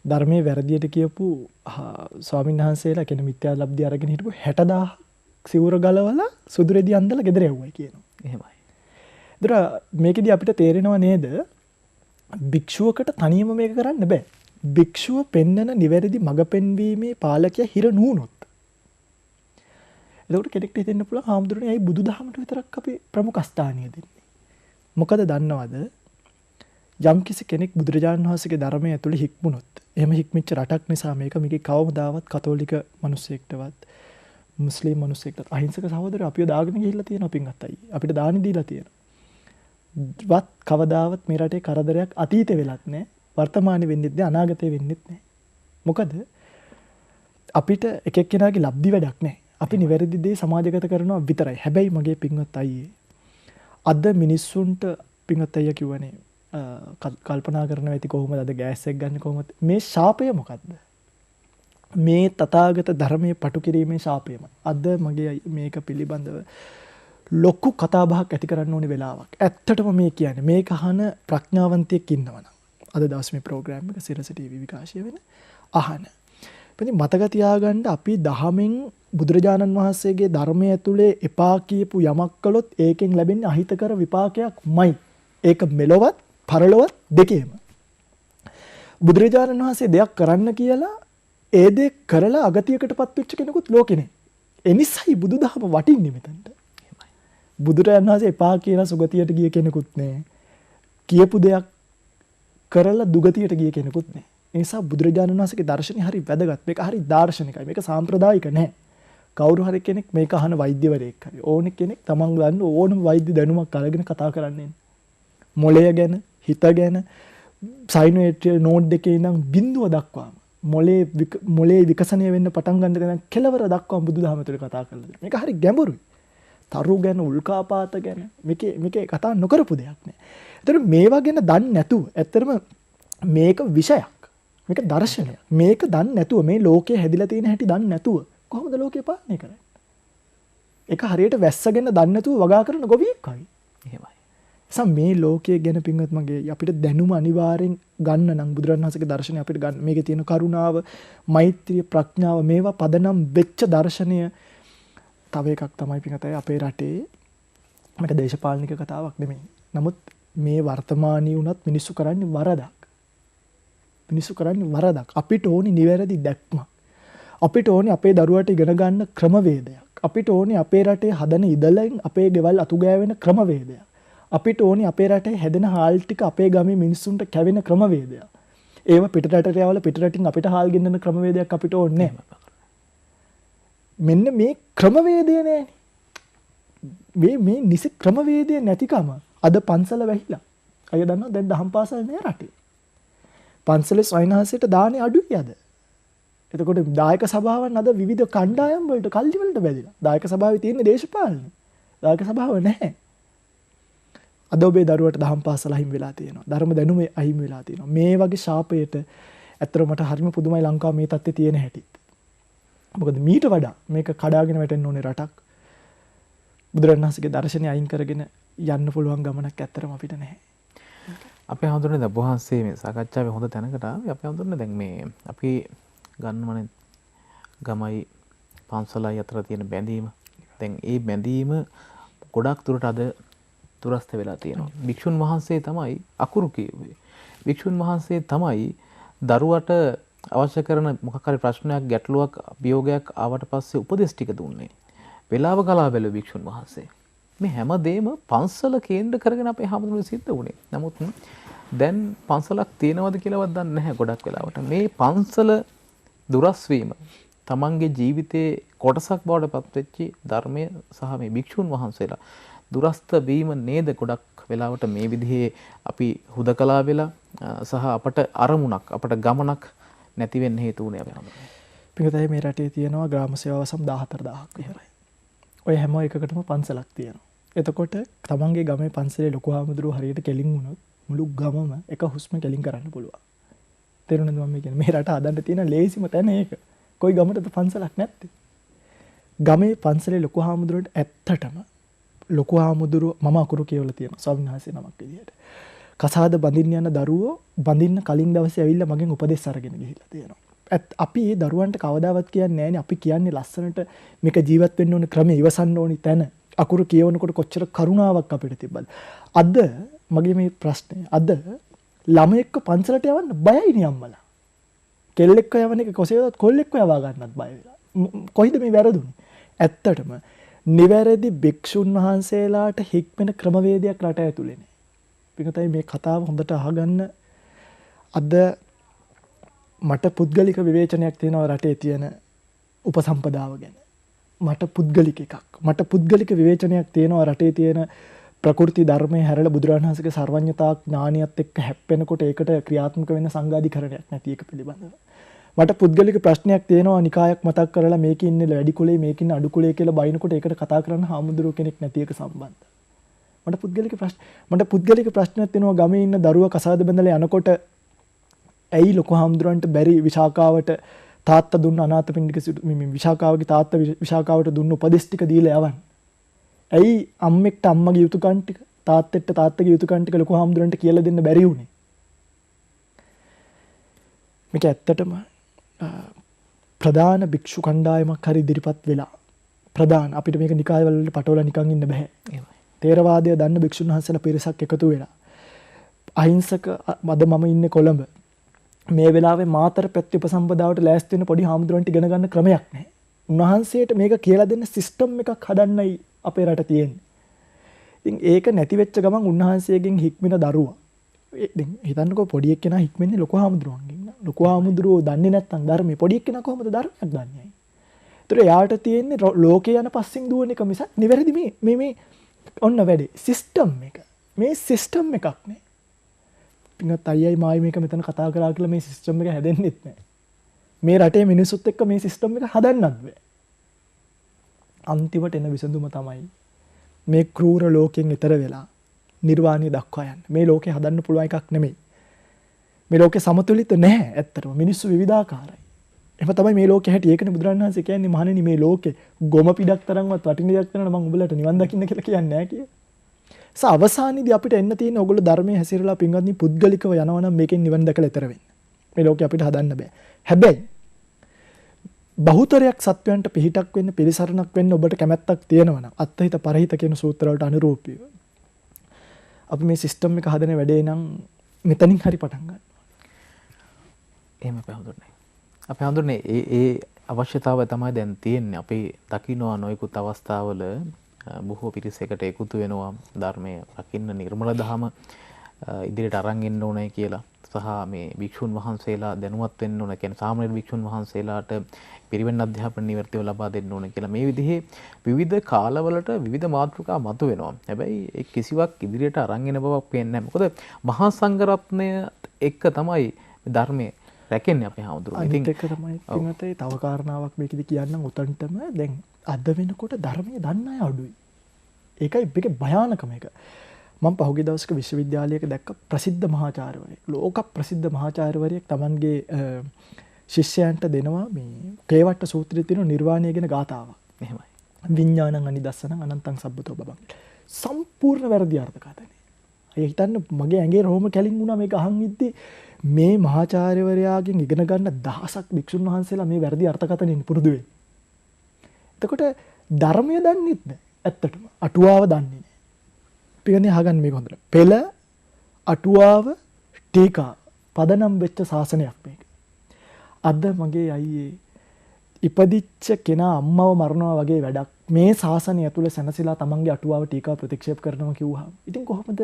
ධර්මයේ වැරදියට කියපු ස්වාමීන් වහන්සේලා කියන මිත්‍යා ලබ්ධිය අරගෙන හිටපු 60000 සිවුර ගලවලා සුදුරෙදි අන්දලා ගෙදර යවුවයි කියනවා. එහෙමයි. ඒතර මේකෙදි අපිට තේරෙනව නේද? භික්ෂුවකට තනියම මේක කරන්න බෑ. භික්ෂුව පෙන්නන නිවැරදි මඟ පෙන්වීමේ පාලකයා හිර නුනොත්. එතකොට කෙනෙක්ට හිතෙන්න පුළුවන් හාමුදුරනේ ඇයි බුදුදහමට විතරක් අපි ප්‍රමුඛ ස්ථානීය දෙන්නේ? මොකද දන්නවද? යම්කිසි කෙනෙක් බුදුරජාණන් වහන්සේගේ ධර්මය ඇතුළේ හික්මුණොත් එහෙම හික්මිච්ච රටක් නිසා මේකේ කවමදාවත් කතෝලික මිනිස්සෙක්ටවත් මුස්ලිම් මිනිස්සෙක්ටවත් අහිංසක සහෝදරයෝ අපිව දාගෙන ගිහිල්ලා තියෙනවා පින්වත් අයියේ. අපිට දානි දීලා තියෙනවා. වත් කවදාවත් මේ රටේ කරදරයක් අතීතේ වෙලත් නැහැ. වර්තමානයේ වෙන්නෙත් නැහැ අනාගතේ වෙන්නෙත් නැහැ. මොකද අපිට එක එක්කෙනාගේ ලබ්ධි වැඩක් නැහැ. අපි නිවැරදි දේ සමාජගත කරනවා විතරයි. හැබැයි මගේ පින්වත් අයියේ අද මිනිස්සුන්ට පින්වත් අයියා කියවනේ කල්පනා කරනවා ඇති කොහොමද අද ගෑස් එක ගන්න කොහොමද මේ ශාපය මොකද්ද? මේ තථාගත ධර්මයේ පටු කිරීමේ ශාපයම. අද මගේ මේක පිළිබඳව ලොකු කතා බහක් ඇති කරන්න ඕනේ වෙලාවක්. ඇත්තටම මේ කියන්නේ මේක අහන ප්‍රඥාවන්තයෙක් ඉන්නවනම් අද දවස් මේ ප්‍රෝග්‍රෑම් එක සිරස ටීවී විකාශය වෙන අහන. ඉතින් මතක තියාගන්න අපි දහමෙන් බුදුරජාණන් වහන්සේගේ ධර්මයේ ඇතුලේ එපා කියපු යමක් කළොත් ඒකෙන් ලැබෙන්නේ අහිතකර විපාකයක්මයි. ඒක මෙලොවත් පරලොවත් දෙකේම. බුදුරජාණන් වහන්සේ දෙයක් කරන්න කියලා ඒ දේ කරලා අගතියකටපත් වෙච්ච කෙනෙකුත් ලෝකේ නැහැ. ඒ නිසායි බුදුදහම වටින්නේ මෙතනට. බුදුරජාණන් වහන්සේ එපා කියලා සුගතියට ගිය කෙනෙකුත් නැහැ. කියපු දෙයක් කරලා දුගතියට ගිය කෙනෙකුත් නැහැ. ඒ නිසා බුදුරජාණන් වහන්සේගේ දර්ශනය හරි වැදගත්. මේක හරි දාර්ශනිකයි. මේක සාම්ප්‍රදායික නැහැ. කවුරු හරි කෙනෙක් මේක අහන වෛද්‍යවරයෙක් හරි ඕනෙ කෙනෙක් තමන් ගන්න ඕනම වෛද්‍ය දැනුමක් අරගෙන කතා කරන්නේ. මොළය ගැන, හිත ගැන, සයිනෝමීටර් නෝඩ් එකේ ඉඳන් බිඳුව දක්වාම මොළේ විකසනය වෙන්න පටන් ගන්න තැන කෙලවර දක්වාම බුදුදහම තුළ කතා කරලා. මේක හරි ගැඹුරුයි. තරු ගැන, උල්කාපාත ගැන මේකේ කතා නොකරපු දෙයක් නෑ. ඒතර මේවා ගැන දන්නේ නැතුව ඇත්තටම මේක විෂයක්. මේක දර්ශනයක්. මේක දන්නේ නැතුව මේ ලෝකයේ හැදිලා තියෙන හැටි දන්නේ නැතුව කොහොමද ලෝකේ පාලනය කරන්නේ? ඒක හරියට වැස්සගෙන දන්නේ නැතුව වගා කරන ගොවියෙක් වගේ. එහෙමයි. සම මේ ලෝකයේ ගැන පින්වත් මගේ අපිට දැනුම අනිවාර්යෙන් ගන්න නම් බුදුරණවහන්සේගේ දර්ශනය අපිට ගන්න. මේකේ තියෙන කරුණාව, මෛත්‍රිය, ප්‍රඥාව මේවා පදනම් වෙච්ච දර්ශනය. තව එකක් තමයි පින්වතයි අපේ රටේ මේක දේශපාලනික කතාවක් නෙමෙයි. නමුත් මේ වර්තමානයේ වුණත් මිනිස්සු කරන්නේ වරදක්. මිනිස්සු කරන්නේ වරදක්. අපිට ඕනි නිවැරදි දැක්මක්. අපිට ඕනි අපේ දරුවට ඉගෙන ගන්න ක්‍රමවේදයක්. අපිට ඕනි අපේ රටේ හදන ඉදලෙන් අපේ ගෙවල් අතු ගෑවෙන ක්‍රමවේදයක්. අපිට ඕනි අපේ රටේ හැදෙන හාල් ටික අපේ ගමේ මිනිස්සුන්ට කැවෙන ක්‍රමවේදයක්. ඒව පිටරටට යවලා පිටරටින් අපිට හාල් ගෙන්නන ක්‍රමවේදයක් අපිට ඕනේ නැහැ. මෙන්න මේ ක්‍රමවේදය නෑනේ. මේ නිසි ක්‍රමවේදය නැතිකම අද පන්සල වැහිලා. අය දන්නවා දැන් දහම් පාසල් නෑ රටේ. පන්සලේ සයන්හසෙට දානේ අඩුයි අද. එතකොට දායක සභාවන් අද විවිධ කණ්ඩායම් වලට කල්ලි වලට බැඳිලා. දායක සභාවේ තියෙන දේශපාලන. දායක සභාව නැහැ. අද ඔබේ දරුවට දහම් පාසල අහිමි වෙලා තියෙනවා. ධර්ම දැනුම අහිමි වෙලා තියෙනවා. මේ වගේ ශාපයට ඇත්තට මට හරිම පුදුමයි ලංකාව මේ තත්ත්වයේ තියෙන හැටි. මොකද මීට වඩා මේක කඩාගෙන වැටෙන්න ඕනේ රටක්. බුදුරණවහන්සේගේ දර්ශනය අයින් කරගෙන යන්න පුළුවන් ගමනක් ඇත්තටම අපිට නැහැ. අපේ හඳුනන්නේ දැන් වහන්සේ මේ සාකච්ඡාවේ හොඳ තැනකට ආවේ. අපේ හඳුනන්නේ දැන් මේ අපි ගන්නමනේ ගමයි පන්සලයි අතර තියෙන බැඳීම. දැන් ඒ බැඳීම ගොඩක් දුරට අද දුරස්ත වෙලා තියෙනවා. භික්ෂුන් වහන්සේ තමයි අකුරු කිව්වේ. භික්ෂුන් වහන්සේ තමයි දරුවට අවශ්‍ය කරන මොකක් හරි ප්‍රශ්නයක්, ගැටලුවක්, අභියෝගයක් ආවට පස්සේ උපදෙස් ටික දුන්නේ. වේලාව කලා බැලුව භික්ෂුන් වහන්සේ. මේ හැමදේම පන්සල කේන්ද්‍ර කරගෙන අපේ හැමදෙම සිද්ධ වුණේ. නමුත් දැන් පන්සලක් තියෙනවද කියලාවත් දන්නේ නැහැ ගොඩක් වෙලාවට. මේ පන්සල දුරස් වීම තමන්ගේ ජීවිතයේ කොටසක් බවට පත් වෙච්ච ධර්මය සහ මේ භික්ෂුන් වහන්සේලා දුරස්ත වීම නේද ගොඩක් වෙලාවට මේ විදිහේ අපි හුදකලා වෙලා සහ අපට අරමුණක්, අපට ගමනක් නැති වෙන්න හේතු වුණේ අපි හැමෝම. පිටතේ මේ රටේ තියෙනවා ග්‍රාම සේවා වසම් 14000ක් විතරයි. ඔය හැම එකකටම පන්සලක් තියෙනවා. එතකොට තමන්ගේ ගමේ පන්සලේ ලොකු හාමුදුරුවෝ හරියට කෙලින් වුණොත් මුළු ගමම එක හුස්ම කෙලින් කරන්න පුළුවන්. තේරුණාද මම කියන්නේ? මේ රට හදන්න තියෙන ලේසිම තැන ඒක. කොයි ගමකටද පන්සලක් නැත්තේ? ගමේ පන්සලේ ලොකු හාමුදුරුවන්ට ඇත්තටම ලොකු හාමුදුරුවෝ මම අකුරු කියවලා තියෙනවා ස්වාමීන් වහන්සේ නමක් විදියට. කසාද බඳින්න යන දරුවෝ බඳින්න කලින් දවසේ ඇවිල්ලා මගෙන් උපදෙස් අරගෙන ගිහිල්ලා තියෙනවා. අපි මේ දරුවන්ට කවදාවත් කියන්නේ නැහැනේ. අපි කියන්නේ ලස්සනට මේක ජීවත් වෙන්න ඕන ක්‍රමය ඉවසන්න ඕනි තැන. අකුරු කියවනකොට කොච්චර කරුණාවක් අපිට තිබ්බද. අද මගේ මේ ප්‍රශ්නේ අද ළමයෙක්ව පන්සලට යවන්න බයයි නේ අම්මලා. කෙල්ලෙක්ව යවන එක කොසේවත් කොල්ලෙක්ව යවා ගන්නත් බය වෙලා. කොයිද මේ වැරදුනේ? ඇත්තටම නිවැරදි භික්ෂුන් වහන්සේලාට හික්මෙන ක්‍රමවේදයක් රට ඇතුලේ නේ. පිටතයි මේ කතාව හොඳට අහගන්න. අද මට පුද්ගලික විවේචනයක් තියෙනවා රටේ තියෙන උපසම්පදාව ගැන. මට පුද්ගලික එකක්. මට පුද්ගලික විවේචනයක් තියෙනවා රටේ තියෙන ප්‍රකෘති ධර්මයේ හැරලා බුදුරණවහන්සේගේ සර්වඥතා ඥානියත් එක්ක හැප්පෙනකොට ඒකට ක්‍රියාත්මක වෙන සංඝාධිකරණයක් නැති එක පිළිබඳව. මට පුද්ගලික ප්‍රශ්නයක් තියෙනවා නිකායක් මතක් කරලා මේකේ ඉන්නේ වැඩි කුලේ මේකේ ඉන්නේ අඩු කුලේ කියලා බයිනකොට ඒකට කතා කරන්න හාමුදුරුවෝ කෙනෙක් නැති එක සම්බන්ධ. මට පුද්ගලික ප්‍රශ්නයක් තියෙනවා ගමේ ඉන්න දරුවා කසාද බඳලා යනකොට ඇයි ලොකු හාමුදුරන්ට බැරි විශාකාවට තාත්තා දුන්න අනාථපිණ්ඩික විශාකාවගේ තාත්තා විශාකාවට දුන්න උපදෙස් ටික දීලා යවන්න. ඇයි අම්මෙක්ට අම්මගේ යුතුයකම් ටික තාත්තෙක්ට තාත්තගේ යුතුයකම් ටික ලොකු හාමුදුරන්ට කියලා දෙන්න බැරි වුනේ? මේක ඇත්තටම ප්‍රධාන භික්ෂු කණ්ඩායමක් හරි ඉදිරිපත් වෙලා ප්‍රධාන අපිට මේක නිකායවල වලට පටවලා නිකන් ඉන්න බෑ. තේරවාදය දන්න භික්ෂුන් වහන්සේලා පිරිසක් එකතු වෙලා අහිංසක අද මම ඉන්නේ කොළඹ මේ වෙලාවේ මාතර පැත්ත උපසම්පදාවට ලෑස්ති වෙන පොඩි හාමුදුරන්ට ඉගෙන ගන්න ක්‍රමයක් නැහැ. උන්වහන්සේට මේක කියලා දෙන්න සිස්ටම් එකක් හදන්නයි අපේ රට තියෙන්නේ. ඉතින් ඒක නැති වෙච්ච ගමන් උන්වහන්සේගෙන් හික්මින දරුවා. ඉතින් හිතන්නකෝ පොඩි එක්කෙනා හික්මන්නේ ලොකු හාමුදුරුවන්ගෙන්. ලොකු හාමුදුරුවෝ දන්නේ නැත්නම් ධර්මයේ පොඩි එක්කෙනා කොහොමද ධර්මයක් දන්නේ? ඒතර යාට තියෙන්නේ ලෝකේ යන පස්සෙන් දුවන එක මිසක් නිවැරදි මේ ඔන්න වැඩේ සිස්ටම් එක. මේ සිස්ටම් එකක් නේ. පින්වත් අයියයි මායි මේක මෙතන කතා කරා කියලා මේ සිස්ටම් එක හැදෙන්නෙත් නැහැ. මේ රටේ මිනිස්සුත් එක්ක මේ සිස්ටම් එක හදන්නත් බෑ. අන්තිමට එන විසඳුම තමයි මේ ක්‍රූර ලෝකෙන් ඈතර වෙලා නිර්වාණය දක්වා යන්න. මේ ලෝකේ හදන්න පුළුවන් එකක් නෙමෙයි. මේ ලෝකේ සමතුලිත නැහැ ඇත්තටම. මිනිස්සු විවිධාකාරයි. එහෙම තමයි මේ ලෝකේ හැටි. ඒකනේ බුදුරණන් වහන්සේ කියන්නේ මහණෙනි මේ ලෝකේ ගොම පිටක් තරම්වත් වටින දෙයක් කරනවා මම උඹලට නිවන් දකින්න කියලා කියන්නේ නැහැ කිය. අවසානයේදී අපිට එන්න තියෙන ඔයගොල්ලෝ ධර්මයේ හැසිරලා පින්වත්නි පුද්ගලිකව යනවා නම් මේකෙන් නිවන් දැකලා ඈතර වෙන්න. මේ ලෝකේ අපිට හදන්න බෑ. හැබැයි බහුතරයක් සත්වයන්ට පිහිටක් වෙන්න පිළිසරණක් වෙන්න ඔබට කැමැත්තක් තියෙනවා නම් අත්හිත පරහිත කියන සූත්‍ර වලට අනුරූපීව අපි මේ සිස්ටම් එක හදන වැඩේ නම් මෙතනින් හරි පටන් ගන්න. එහෙම පැහැදුනේ. අපි හඳුන්නේ ඒ අවශ්‍යතාවය තමයි දැන් තියෙන්නේ. අපි දකින්නවා නොයෙකුත් අවස්ථාවල බොහෝ පිරිසකට එකතු වෙනවා ධර්මයේ රකින්න නිර්මල දහම ඉදිරියට අරන් එන්න ඕනේ කියලා. සහ මේ භික්ෂුන් වහන්සේලා දැනුවත් වෙන්න ඕන. කියන්නේ සාමාන්‍ය භික්ෂුන් වහන්සේලාට පිරිවෙන් අධ්‍යාපන නිවර්තිව ලබා දෙන්න ඕන කියලා මේ විදිහේ විවිධ කාලවලට විවිධ මාතෘකා මතුවෙනවා. හැබැයි ඒ කිසිවක් ඉදිරියට අරන් එන බවක් පේන්නේ නැහැ. මොකද මහා සංඝරත්නය එක්ක තමයි ධර්මයේ රැකෙන්නේ අපේ හාමුදුරුවෝ. ඉතින් ඒක තමයි පින්වතේ තව කාරණාවක් මේකෙදි කියන්නම් උතන්ටම දැන් අද වෙනකොට ධර්මයේ දන්න අය අඩුයි. ඒකයි මේකේ භයානකම එක. මම පහුගිය දවසක විශ්වවිද්‍යාලයක දැක්ක ප්‍රසිද්ධ මහාචාර්යවරයෙක්. ලෝක ප්‍රසිද්ධ මහාචාර්යවරයෙක් Tamanගේ ශිෂ්‍යයන්ට දෙනවා මේ කේවට්ට සූත්‍රයේ තියෙන නිර්වාණය ගැන ගාථාවක්. එහෙමයි. විඥානං අනිදස්සනං අනන්තං සබ්බතෝ බබං. සම්පූර්ණ වැරදි අර්ථකථනය. අය හිතන්න මගේ ඇඟේ රෝම කැලින් වුණා මේක අහන් ඉද්දි මේ මහාචාර්යවරයාගෙන් ඉගෙන ගන්න දහසක් භික්ෂුන් වහන්සේලා මේ වැරදි අර්ථකථනෙන් පුරුදු වෙන්නේ. එතකොට ධර්මය දන්නෙත් නෑ. ඇත්තටම අටුවාව දන්නේ නෑ. පිටින්නේ අහගන්න මේක හොඳට. පෙළ අටුවාව ටීකා පදනම් වෙච්ච ශාසනයක් මේක. අද මගේ අයියේ ඉපදිච්ච කෙනා අම්මව මරනවා වගේ වැඩක් මේ ශාසනය ඇතුළේ සැනසීලා තමන්ගේ අටුවාව ටීකා ප්‍රතික්ෂේප කරනවා කිව්වහම ඉතින් කොහොමද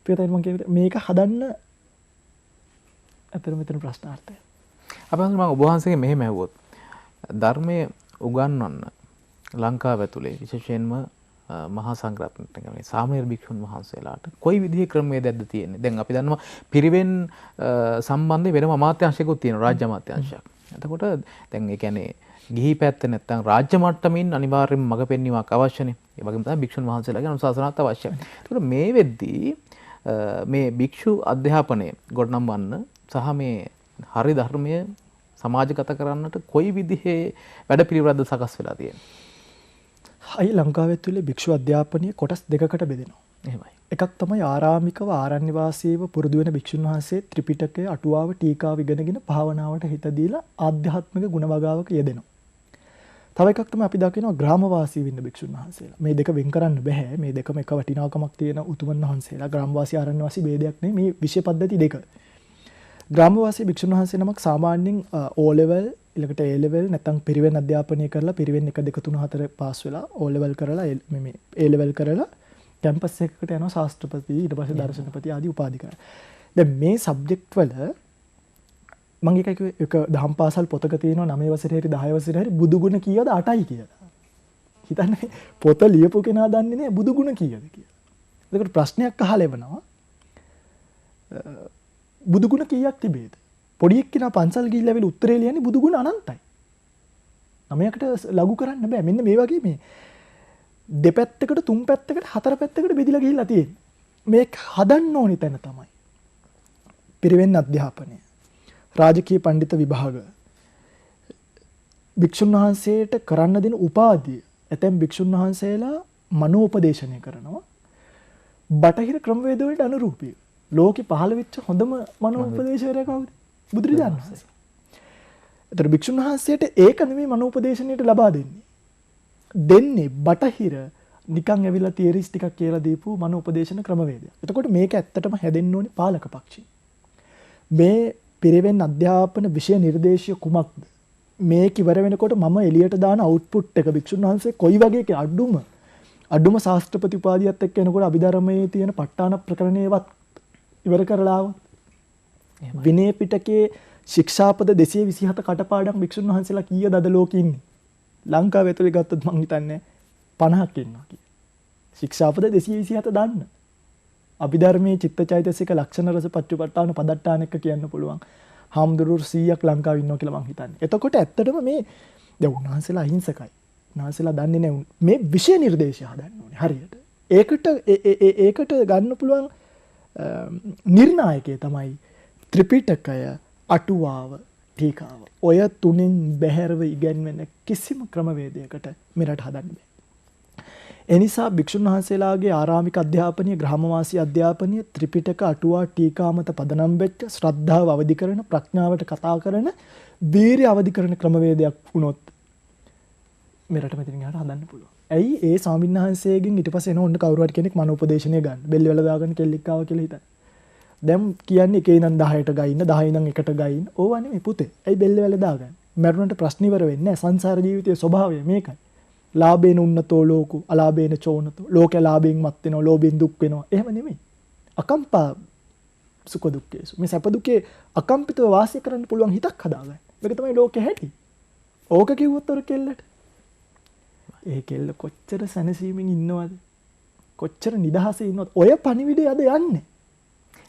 පිටතෙන් මම කියන්නේ මේක හදන්න අතර මෙතන ප්‍රශ්නාර්ථය. අපි මම ඔබ වහන්සේගෙන් මෙහෙම ඇහුවොත් ධර්මයේ උගන්වන්න ලංකාව ඇතුලේ විශේෂයෙන්ම මහා සංඝරත්නයට කියන්නේ සාමණේර භික්ෂුන් වහන්සේලාට කොයි විදිහේ ක්‍රමවේදයක්ද තියෙන්නේ? දැන් අපි දන්නවා පිරිවෙන් සම්බන්ධයෙන් වෙනම අමාත්‍යාංශයකුත් තියෙනවා රාජ්‍ය අමාත්‍යාංශයක්. එතකොට දැන් ඒ කියන්නේ ගිහි පැත්ත නැත්තම් රාජ්‍ය මට්ටමින් අනිවාර්යයෙන්ම මඟ පෙන්වීමක් අවශ්‍යනේ. ඒ වගේම තමයි භික්ෂුන් වහන්සේලාගේ අනුශාසනාවක් අවශ්‍යයි. එතකොට මේ වෙද්දී මේ භික්ෂු අධ්‍යාපනය ගොඩනංවන්න සහ මේ හරි ධර්මය සමාජගත කරන්නට කොයි විදිහේ වැඩපිළිවෙලක්ද සකස් වෙලා තියෙන්නේ? අයි ලංකාවේ තුලේ භික්ෂු අධ්‍යාපනය කොටස් දෙකකට බෙදෙනවා. එහෙමයි. එකක් තමයි ආරාමිකව ආරණ්‍ය වාසීව පුරුදු වෙන භික්ෂුන් වහන්සේ ත්‍රිපිටකය අටුවාව ටීකාව ඉගෙනගෙන භාවනාවට හිත දීලා ආධ්‍යාත්මික ගුණ වගාවක යෙදෙනවා. තව එකක් තමයි අපි දකිනවා ග්‍රාමවාසී වෙන්න භික්ෂුන් වහන්සේලා. මේ දෙක වෙන් කරන්න බෑ. මේ දෙකම එක වටිනාකමක් තියෙන උතුමන් වහන්සේලා. ග්‍රාමවාසී ආරණ්‍ය වාසී ભેදයක් නෙමෙයි. මේ විෂය පද්ධති දෙක. ග්‍රාමවාසී භික්ෂුන් වහන්සේ නමක් සාමාන්‍යයෙන් O level ඊළඟට A level නැත්නම් පිරිවෙන් අධ්‍යාපනය කරලා පිරිවෙන් 1 2 3 4 පාස් වෙලා O level කරලා මේ A level කරලා කැම්පස් එකකට යනවා ශාස්ත්‍රපති ඊට පස්සේ දර්ශනපති ආදී උපාධි කරා. දැන් මේ සබ්ජෙක්ට් වල මම එක දහම් පාසල් පොතක තියෙනවා 9 වසරේ හරි 10 වසරේ හරි බුදු ගුණ කීයද 8යි කියලා. හිතන්නේ පොත ලියපු කෙනා දන්නේ නැහැ බුදු ගුණ කීයද කියලා. ඒකට ප්‍රශ්නයක් අහලා එවනවා. බුදු ගුණ කීයක් තිබේද? පොඩි එක්කෙනා පන්සල් ගිහිල්ලා වෙල උත්තරේ ලියන්නේ බුදු ගුණ අනන්තයි. 9කට ලඝු කරන්න බෑ. මෙන්න මේ වගේ මේ දෙපැත්තකට තුන් පැත්තකට හතර පැත්තකට බෙදිලා ගිහිල්ලා තියෙන්නේ. මේක හදන්න ඕනි තැන තමයි. පිරිවෙන් අධ්‍යාපනය. රාජකීය පඬිත විභාග. භික්ෂුන් වහන්සේට කරන්න දෙන උපාධිය. ඇතැම් භික්ෂුන් වහන්සේලා මනෝපදේශනය කරනවා. බටහිර ක්‍රමවේද වලට අනුරූපීව. ලෝකෙ පහළ වෙච්ච හොඳම මනෝපදේශකයා කවුද? බුදුරජාණන් වහන්සේ. ඒතර භික්ෂුන් වහන්සේට ඒක නෙමෙයි මනෝපදේශනයට ලබා දෙන්නේ බටහිර නිකන් ඇවිල්ලා තියරිස් ටිකක් කියලා දීපු මනෝපදේශන ක්‍රමවේදය. එතකොට මේක ඇත්තටම හැදෙන්න ඕනේ පාලක පක්ෂයෙන්. මේ පිරිවෙන් අධ්‍යාපන විෂය නිර්දේශය කුමක්ද? මේක ඉවර වෙනකොට මම එළියට දාන අවුට්පුට් එක භික්ෂුන් වහන්සේ කොයි වගේ අඩුම ශාස්ත්‍රපති උපාධියත් එක්ක එනකොට අභිධර්මයේ තියෙන ප ဋ ාණ ප්‍රකරණේවත් ඉවර කරලා විනය පිටකේ ශික්ෂාපද 227 කටපාඩම් භික්ෂුන් වහන්සේලා කීයද අද ලෝකෙ ඉන්නේ? ලංකාව ඇතුලේ ගත්තොත් මං හිතන්නේ 50ක් ඉන්නවා කියලා. ශික්ෂාපද 227 දාන්න. අභිධර්මයේ චිත්තචෛතසික ලක්ෂණ රස පච්චුපට්ඨාන පදට්ඨාන එක කියන්න පුළුවන්. හාමුදුරුවෝ 100ක් ලංකාවේ ඉන්නවා කියලා මං හිතන්නේ. එතකොට ඇත්තටම මේ දැන් උන්වහන්සේලා අහිංසකයි. උන්වහන්සේලා දන්නේ නැහැ මේ විෂය නිර්දේශය හදන්න ඕනේ හරියට. ඒකට ගන්න පුළුවන් නිර්ණායකය තමයි ත්‍රිපිටකය, අටුවාව, ටීකාව. ඔය තුනෙන් බැහැරව ඉගැන්වෙන කිසිම ක්‍රමවේදයකට මෙරට හදන්න බෑ. එනිසා භික්ෂුන් වහන්සේලාගේ ආරාමික අධ්‍යාපනය, ග්‍රාමවාසී අධ්‍යාපනය ත්‍රිපිටක, අටුවා, ටීකා මත පදනම් වෙච්ච ශ්‍රද්ධාව අවදි කරන, ප්‍රඥාවට කතා කරන, වීරිය අවදි කරන ක්‍රමවේදයක් වුණොත් මෙරට මෙතනින් එහාට හදන්න පුළුවන්. ඇයි ඒ ස්වාමීන් වහන්සේගෙන් ඊට පස්සේ එන ඔන්න කවුරු හරි කෙනෙක් මනෝපදේශනය ගන්න. බෙල්ල වල දාගෙන කෙල්ලෙක් ආවා කියලා හිතන්න. දැන් කියන්නේ එකේ ඉඳන් 10ට ගයින්න, 10 ඉඳන් 1ට ගයින්න. ඕවා නෙමෙයි පුතේ. ඇයි බෙල්ල වල දාගන්නේ? මරුණට ප්‍රශ්න ඉවර වෙන්නේ නැහැ. සංසාර ජීවිතයේ ස්වභාවය මේකයි. ලාභේන උන්නතෝ ලෝකෝ, අලාභේන චෝනතෝ. ලෝකේ ලාභයෙන් මත් වෙනවා, ලෝභයෙන් දුක් වෙනවා. එහෙම නෙමෙයි. අකම්පා සුඛ දුක්ඛේසු. මේ සැප දුකේ අකම්පිතව වාසය කරන්න පුළුවන් හිතක් හදාගන්න. මේක තමයි ලෝකේ හැටි. ඕක කිව්වොත් ඔර කෙල්ලට. ඒ කෙල්ල කොච්චර සැනසීමෙන් ඉන්නවද? කොච්චර නිදහසේ ඉන්නවද? ඔය පණිවිඩය අද යන්නේ.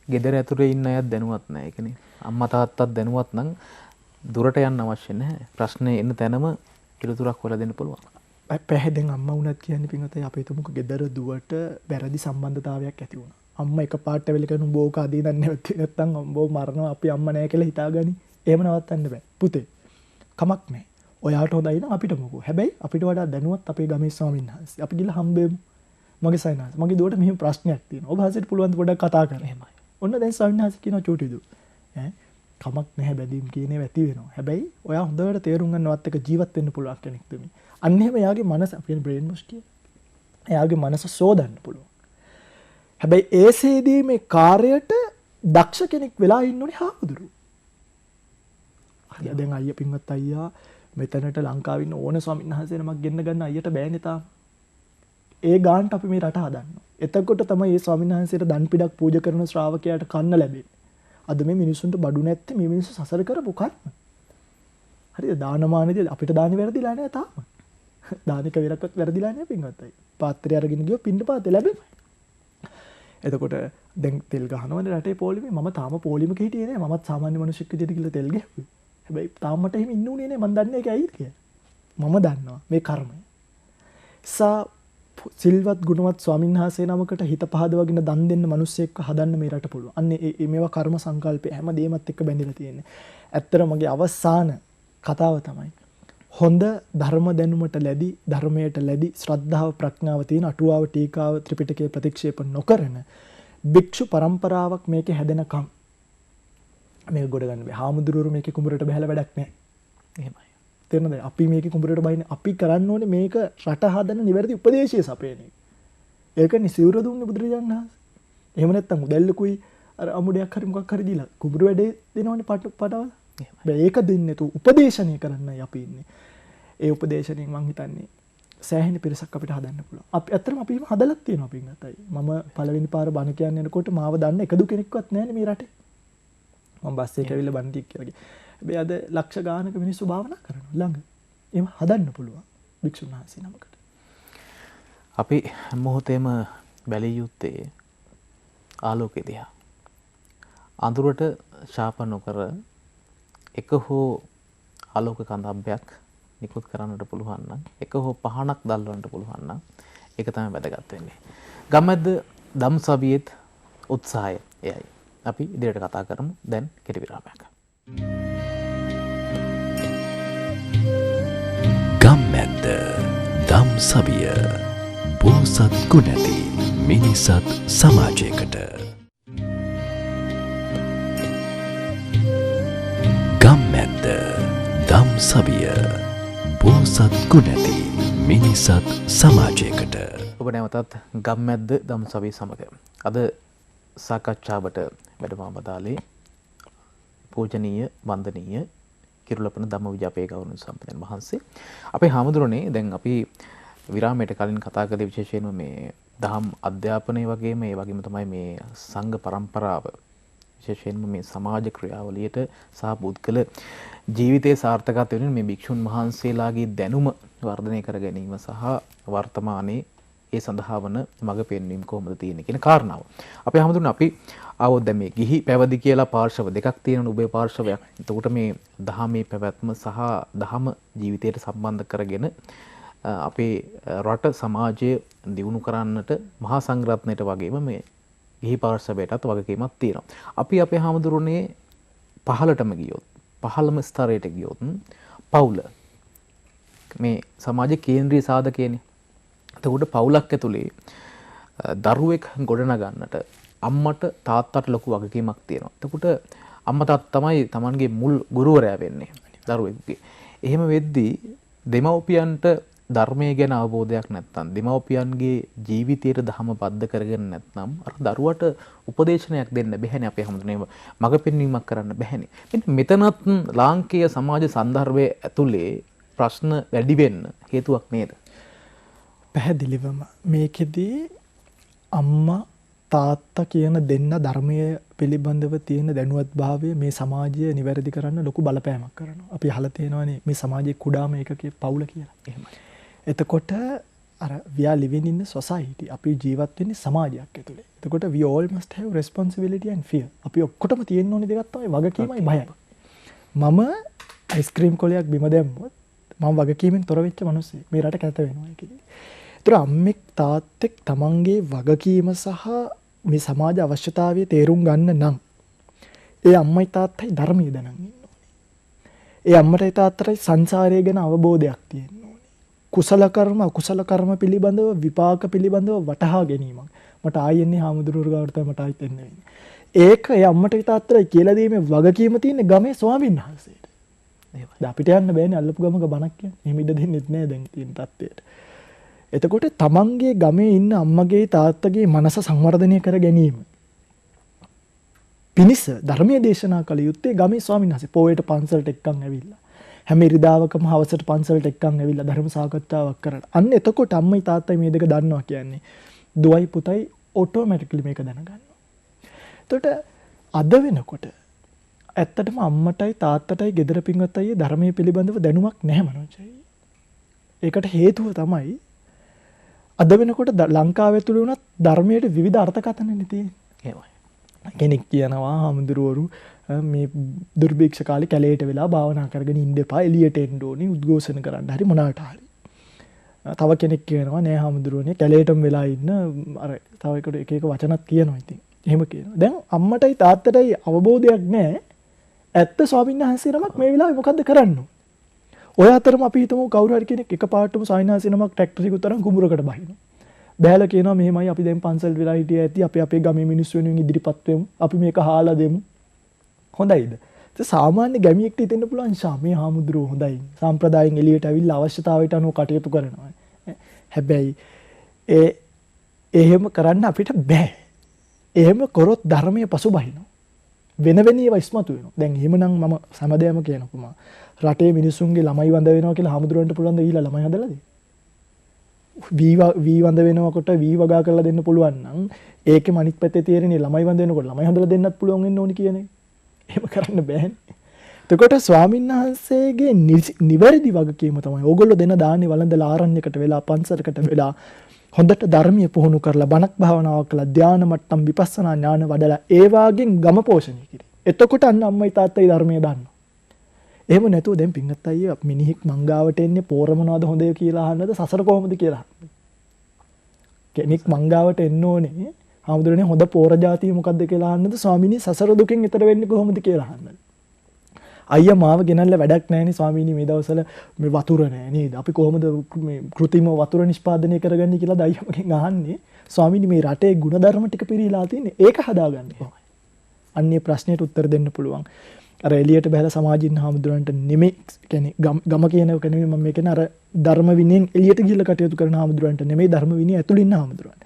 ගෙදර ඇතුලේ ඉන්න අයත් දැනුවත් නැහැ. ඒ කියන්නේ අම්මා තාත්තත් දැනුවත් නම් දුරට යන්න අවශ්‍ය නැහැ. ප්‍රශ්නේ එන්න තැනම පිළිතුරක් හොයලා දෙන්න පුළුවන්. පැහැදෙන් අම්මා වුණත් කියන්නේ පින්වතයි අපේ තුමුක ගෙදර දුවට වැරදි සම්බන්ධතාවයක් ඇති වුණා. අම්මා එකපාරට වෙල කරන බෝක අදී දන්නේ නැත්නම් අම්බෝ මරනවා අපි අම්මා නැහැ කියලා හිතාගනි. එහෙම නවත්තන්න බෑ. පුතේ කමක් නැහැ. ඔයාට හොඳයි නම් අපිට මොකෝ. හැබැයි අපිට වඩා දැනුවත් අපේ ගමේ ස්වාමීන් වහන්සේ. අපි ගිහලා හම්බෙමු. මගේ සයනාස. මගේ දුවට මෙහෙම ප්‍රශ්නයක් තියෙනවා. ඔබ හසිට පුළුවන් ද පොඩ්ඩක් කතා කරන්න. එහෙමයි. ඔන්න දැන් ස්වාමීන් වහන්සේ කියනවා චූටි දු. කමක් නැහැ බැඳීම් කියන්නේ වැති වෙනවා. හැබැයි ඔයා හොඳට තේරුම් ගන්නවත් එක ජීවත් වෙන්න පුළුවන් කෙනෙක් දෙමි. අන්න එහෙම එයාගේ මනස අපේ බ්‍රේන් වොෂ් කිය. එයාගේ මනස සෝදන්න පුළුවන්. හැබැයි ඒසේදී මේ කාර්යයට දක්ෂ කෙනෙක් වෙලා ඉන්නුනේ හාමුදුරුවෝ. හරි දැන් අයියා පින්වත් අයියා මෙතනට ලංකාවේ ඉන්න ඕන ස්වාමීන් වහන්සේ නමක් ගෙන්න ගන්න අයියට බෑනේ තාම. ඒ ගානට අපි මේ රට හදන්නවා. එතකොට තමයි මේ ස්වාමීන් වහන්සේට දන් පිටක් පූජා කරන ශ්‍රාවකයාට කන්න ලැබෙන්නේ. අද මේ මිනිසුන්ට බඩු නැත්තේ මේ මිනිස්සු සසර කරපු කර්ම. හරිද? දානමානදී අපිට දානි වැරදිලා නැහැ තාම. දානික විරක්වත් වැරදිලා නැහැ පින්වත් අය. පාත්‍රය අරගෙන ගියෝ පින්න පාතේ ලැබෙනවා. එතකොට දැන් තෙල් ගහනවනේ රටේ පොලිමේ. මම තාම පොලිමක හිටියේ නෑ. මමත් සාමාන්‍ය මිනිස්සෙක් විදිහට ගිහලා තෙල් ගැහුවේ. හැබැයි තාම මට එහෙම ඉන්න උනේ නෑ. මම දන්නේ ඒක ඇයිද කියලා. මම දන්නවා මේ කර්මය. සිල්වත් ගුණවත් ස්වාමීන් වහන්සේ නමකට හිත පහදවගෙන දන් දෙන්න මිනිස්සෙක්ව හදන්න මේ රට පුළුවන්. අන්න මේවා කර්ම සංකල්පය හැමදේමත් එක්ක බැඳිලා තියෙන්නේ. ඇත්තට මගේ අවසාන කතාව තමයි හොඳ ධර්ම දැනුමට ලැබි, ධර්මයට ලැබි, ශ්‍රද්ධාව ප්‍රඥාව තියෙන අටුවාව ටීකාව ත්‍රිපිටකය ප්‍රතික්ෂේප නොකරන භික්ෂු පරම්පරාවක් මේකේ හැදෙනකම් මේක ගොඩ ගන්න බෑ. හාමුදුරුවෝ මේකේ කුඹරට බහැලා වැඩක් නැහැ. එහෙමයි. තේරෙනවද? අපි මේකේ කුඹරට බහින්නේ අපි කරන්න ඕනේ මේක රට හදන නිවැරදි උපදේශය සපයන එක. ඒකනේ සිවුර දුන්නේ බුදුරජාණන් වහන්සේ. එහෙම නැත්නම් උදැල්ලකුයි අර අමුඩයක් හරි මොකක් හරි දීලා කුඹුරු වැඩේ දෙනවනේ පටවල. බෑ ඒක දෙන්නේ තු උපදේශනය කරන්නයි අපි ඉන්නේ. ඒ උපදේශනෙන් මං හිතන්නේ සෑහෙන පිරිසක් අපිට හදන්න පුළුවන්. අපි ඇත්තටම අපි හදලත් තියෙනවා පින්වත්නි. මම පළවෙනි පාර බණ කියන්න යනකොට මාව දන්න එකදු කෙනෙක්වත් නැහැනේ මේ රටේ. මම බස් එකේ ඇවිල්ලා බණ ටික කියලා. හැබැයි අද ලක්ෂ ගානක මිනිස්සු භාවනා කරනවා ළඟ. එහෙම හදන්න පුළුවන් භික්ෂුන් වහන්සේ නමකට. අපි මොහොතේම බැලිය යුත්තේ ආලෝකය දිහා. අඳුරට ශාප නොකර එක හෝ ආලෝක කඳබ්බයක් නිකුත් කරන්නට පුළුවන් නම්, එක හෝ පහනක් දැල්වන්නට පුළුවන් නම් ඒක තමයි වැදගත් වෙන්නේ. ගම්මැද්ද ධම්සභියේත් උත්සාහය එයයි. අපි ඉදිරියට කතා කරමු. දැන් කෙටි විරාමයක්. ගම්මැද්ද ධම්සභිය පෝසත් ගුණැති මිනිසත් සමාජයකට. ගම්මැද්ද ධම්සභිය පෝසත් ගුණැති මිනිසත් සමාජයකට. ඔබ නැවතත් ගම්මැද්ද ධම්සභිය සමග අද සාකච්ඡාවට වැඩම වදාළේ පූජනීය වන්දනීය කිරුළපන ධම්මවිජයපේ ගෞරවනීය සම්පතන් වහන්සේ. අපේ හාමුදුරනේ දැන් අපි විරාමයට කලින් කතා කළේ විශේෂයෙන්ම මේ දහම් අධ්‍යාපනය වගේම ඒ වගේම තමයි මේ සංඝ પરම්පරාව විශේෂයෙන්ම මේ සමාජ ක්‍රියාවලියට සහ පුද්ගල ජීවිතයේ සාර්ථකත්වය වෙනුවෙන් මේ භික්ෂුන් වහන්සේලාගේ දැනුම වර්ධනය කර ගැනීම සහ වර්තමානයේ ඒ සඳහා වන මඟ පෙන්වීම කොහොමද තියෙන්නේ කියන කාරණාව. අපේ හැමදෙරණ අපි ආවොත් දැන් මේ ගිහි පැවිදි කියලා පාර්ශව දෙකක් තියෙනවා උභය පාර්ශවයක්. එතකොට මේ දහමේ පැවැත්ම සහ දහම ජීවිතයට සම්බන්ධ කරගෙන අපේ රට සමාජය දියුණු කරන්නට මහා සංඝරත්නයට වගේම මේ ගිහි පාර්ශවයටත් වගකීමක් තියෙනවා. අපි අපේ හැමදෙරණේ පහළටම ගියොත් පහළම ස්තරයට ගියොත් පවුල මේ සමාජ කේන්ද්‍රීය සාධකයනේ. එතකොට පවුලක් ඇතුලේ දරුවෙක් ගොඩනගන්නට අම්මට තාත්තට ලොකු වගකීමක් තියෙනවා. එතකොට අම්මා තාත්තා තමයි Tamanගේ මුල් ගුරුවරයා වෙන්නේ දරුවෙකුගේ. එහෙම වෙද්දී දෙමව්පියන්ට ධර්මයේ ගැන අවබෝධයක් නැත්නම් දෙමව්පියන්ගේ ජීවිතයට ධම බද්ධ කරගෙන නැත්නම් අර දරුවට උපදේශනයක් දෙන්න බැහැනේ. අපි හැමෝටම මඟ පෙන්වීමක් කරන්න බැහැනේ. මෙතනත් ලාංකේය සමාජ සන්දර්භයේ ඇතුලේ ප්‍රශ්න වැඩි වෙන්න හේතුවක් නේද? පැහැදිලිවම මේකෙදී අම්මා තාත්තා කියන දෙන්න ධර්මයේ පිළිබඳව තියෙන දැනුවත්භාවය මේ සමාජය නිවැරදි කරන්න ලොකු බලපෑමක් කරනවා. අපි අහලා තියෙනවානේ මේ සමාජයේ කුඩාම ඒකකයේ පවුල කියලා. එහෙමයි. එතකොට අර we are living in a society. අපි ජීවත් වෙන්නේ සමාජයක් ඇතුලේ. එතකොට we all must have responsibility and fear. අපි ඔක්කොටම තියෙන්න ඕනේ දෙකක් තමයි වගකීමයි බයයි. මම අයිස්ක්‍රීම් කොලයක් බිම දැම්මොත් මම වගකීමෙන් තොර වෙච්ච මිනිස්සෙක්. මේ රට කැත වෙනවා ඒකෙදි. ඒතර අම්මෙක් තාත්තෙක් තමන්ගේ වගකීම සහ මේ සමාජ අවශ්‍යතාවය තේරුම් ගන්න නම් ඒ අම්මයි තාත්තයි ධර්මයේ දැනන් ඉන්න ඕනේ. ඒ අම්මටයි තාත්තටයි සංසාරය ගැන අවබෝධයක් තියෙන්න ඕනේ. කුසල කර්ම අකුසල කර්ම පිළිබඳව විපාක පිළිබඳව වටහා ගැනීමක්. මට ආයෙන්නේ හාමුදුරුවෝ ගාවට තමයි මට ආයෙත් එන්න වෙන්නේ. ඒක ඒ අම්මටයි තාත්තටයි කියලා දීමේ වගකීම තියෙන ගමේ ස්වාමීන් වහන්සේට. එහෙමයි. අපිට යන්න බෑනේ අල්ලපු ගමක බණක් කියන්නේ. එහෙම ඉඩ දෙන්නෙත් නෑ දැන් තියෙන තත්ත්වයට. එතකොට තමන්ගේ ගමේ ඉන්න අම්මගේ තාත්තගේ මනස සංවර්ධනය කර ගැනීම පිණිස ධර්මයේ දේශනා කළ යුත්තේ ගමේ ස්වාමීන් වහන්සේ. පොයට පන්සලට එක්කන් ඇවිල්ලා හැම ඉරිදාවකම හවසට පන්සලට එක්කන් ඇවිල්ලා ධර්ම සාකච්ඡාවක් කරලා. අන්න එතකොට අම්මයි තාත්තයි මේ දෙක දන්නවා කියන්නේ දුවයි පුතයි ඔටෝමැටිකලි මේක දැනගන්නවා. එතකොට අද වෙනකොට ඇත්තටම අම්මටයි තාත්තටයි ගෙදර පින්වත් අයියේ ධර්මයේ පිළිබඳව දැනුමක් නැහැ මනෝජයි. ඒකට හේතුව තමයි අද වෙනකොට ලංකාව ඇතුළේ වුණත් ධර්මයට විවිධ අර්ථකථනනේ තියෙන්නේ. එහෙමයි. කෙනෙක් කියනවා හාමුදුරුවරු මේ දුර්භික්ෂ කාලේ කැලේට වෙලා භාවනා කරගෙන ඉන්න එපා, එළියට එන්න ඕනි, උද්ඝෝෂණ කරන්න හරි මොනාට හරි. තව කෙනෙක් කියනවා නෑ හාමුදුරුවනේ කැලේටම වෙලා ඉන්න අර තව එක එක වචනක් කියනවා ඉතින්. එහෙම කියනවා. දැන් අම්මටයි තාත්තටයි අවබෝධයක් නෑ. ඇත්ත ස්වාමීන් වහන්සේ නමක් මේ වෙලාවේ මොකද්ද කරන්න ඕන? ඔය අතරම අපි හිතමු කවුරු හරි කෙනෙක් එකපාරටම ස්වාමීන් වහන්සේ නමක් ට්‍රැක්ටර් එකක් තරම් කුඹුරකට බහිනවා. බෑලා කියනවා මෙහෙමයි අපි දැන් පන්සල් වෙලා හිටියා ඇති අපි අපේ ගමේ මිනිස්සු වෙනුවෙන් ඉදිරිපත් වෙමු. අපි මේක හාලා දෙමු. හොඳයිද? ඒ සාමාන්‍ය ගැමියෙක්ට හිතෙන්න පුළුවන් මේ හාමුදුරුවෝ හොඳයි. සම්ප්‍රදායෙන් එළියට ඇවිල්ලා අවශ්‍යතාවයට අනුව කටයුතු කරනවා. හැබැයි එහෙම කරන්න අපිට බෑ. එහෙම කරොත් ධර්මයේ පසුබහිනවා. වෙන ඒවා ඉස්මතු වෙනවා. දැන් එහෙමනම් මම සමදයම කියනකොම රටේ මිනිස්සුන්ගේ ළමයි වඳ වෙනවා කියලා හාමුදුරුවන්ට පුළුවන් ද ඊළා ළමයි හදලා දෙන්න. වී වඳ වෙනකොට වී වගා කරලා දෙන්න පුළුවන් නම් ඒකෙම අනිත් පැත්තේ තියෙන්නේ ළමයි වඳ වෙනකොට ළමයි හදලා දෙන්නත් පුළුවන් වෙන්න ඕනි කියන එක. එහෙම කරන්න බෑනේ. එතකොට ස්වාමීන් වහන්සේගේ නිවැරදි වගකීම තමයි ඕගොල්ලෝ දෙන දාන්නේ වළඳලා ආරණ්‍යයකට වෙලා පන්සලකට වෙලා හොඳට ධර්මීය පුහුණු කරලා බණක් භාවනාවක් කළා ධාන මට්ටම් විපස්සනා ඥාන වඩලා ඒ වාගෙන් ගම පෝෂණය කිරි. එතකොට අන්න අම්මයි තාත්තයි ධර්මයේ දන්නවා. එහෙම නැතුව දැන් පින්වත් අයියේ මිනිහෙක් මංගාවට එන්නේ පෝර මොනවද හොඳය කියලා අහන්නද සසර කොහොමද කියලා අහන්නද? කෙනෙක් මංගාවට එන්න ඕනේ හාමුදුරනේ හොඳ පෝර જાතිය මොකද්ද කියලා අහන්නද ස්වාමීනි සසර දුකෙන් ඈතර වෙන්නේ කොහොමද කියලා අහන්නද? අයියා මාව ගෙනල්ලා වැඩක් නැහැනේ ස්වාමීනි මේ දවස්වල මේ වතුර නැහැ නේද? අපි කොහොමද මේ કૃතිම වතුර නිෂ්පාදනය කරගන්නේ කියලාද අයියා මගෙන් අහන්නේ. ස්වාමීනි මේ රටේ ಗುಣධර්ම ටික පිරීලා තින්නේ ඒක හදාගන්න කොහොමද? අන්නේ ප්‍රශ්නෙට උත්තර දෙන්න පුළුවන්. අර එළියට බහලා සමාජින් හාමුදුරන්ට නෙමෙයි කියන්නේ ගම කියන එක නෙමෙයි මම මේ කියන්නේ අර ධර්ම විනයෙන් එළියට ගිහිල්ලා කටයුතු කරන හාමුදුරන්ට නෙමෙයි ධර්ම විනය ඇතුළේ ඉන්න හාමුදුරන්ට.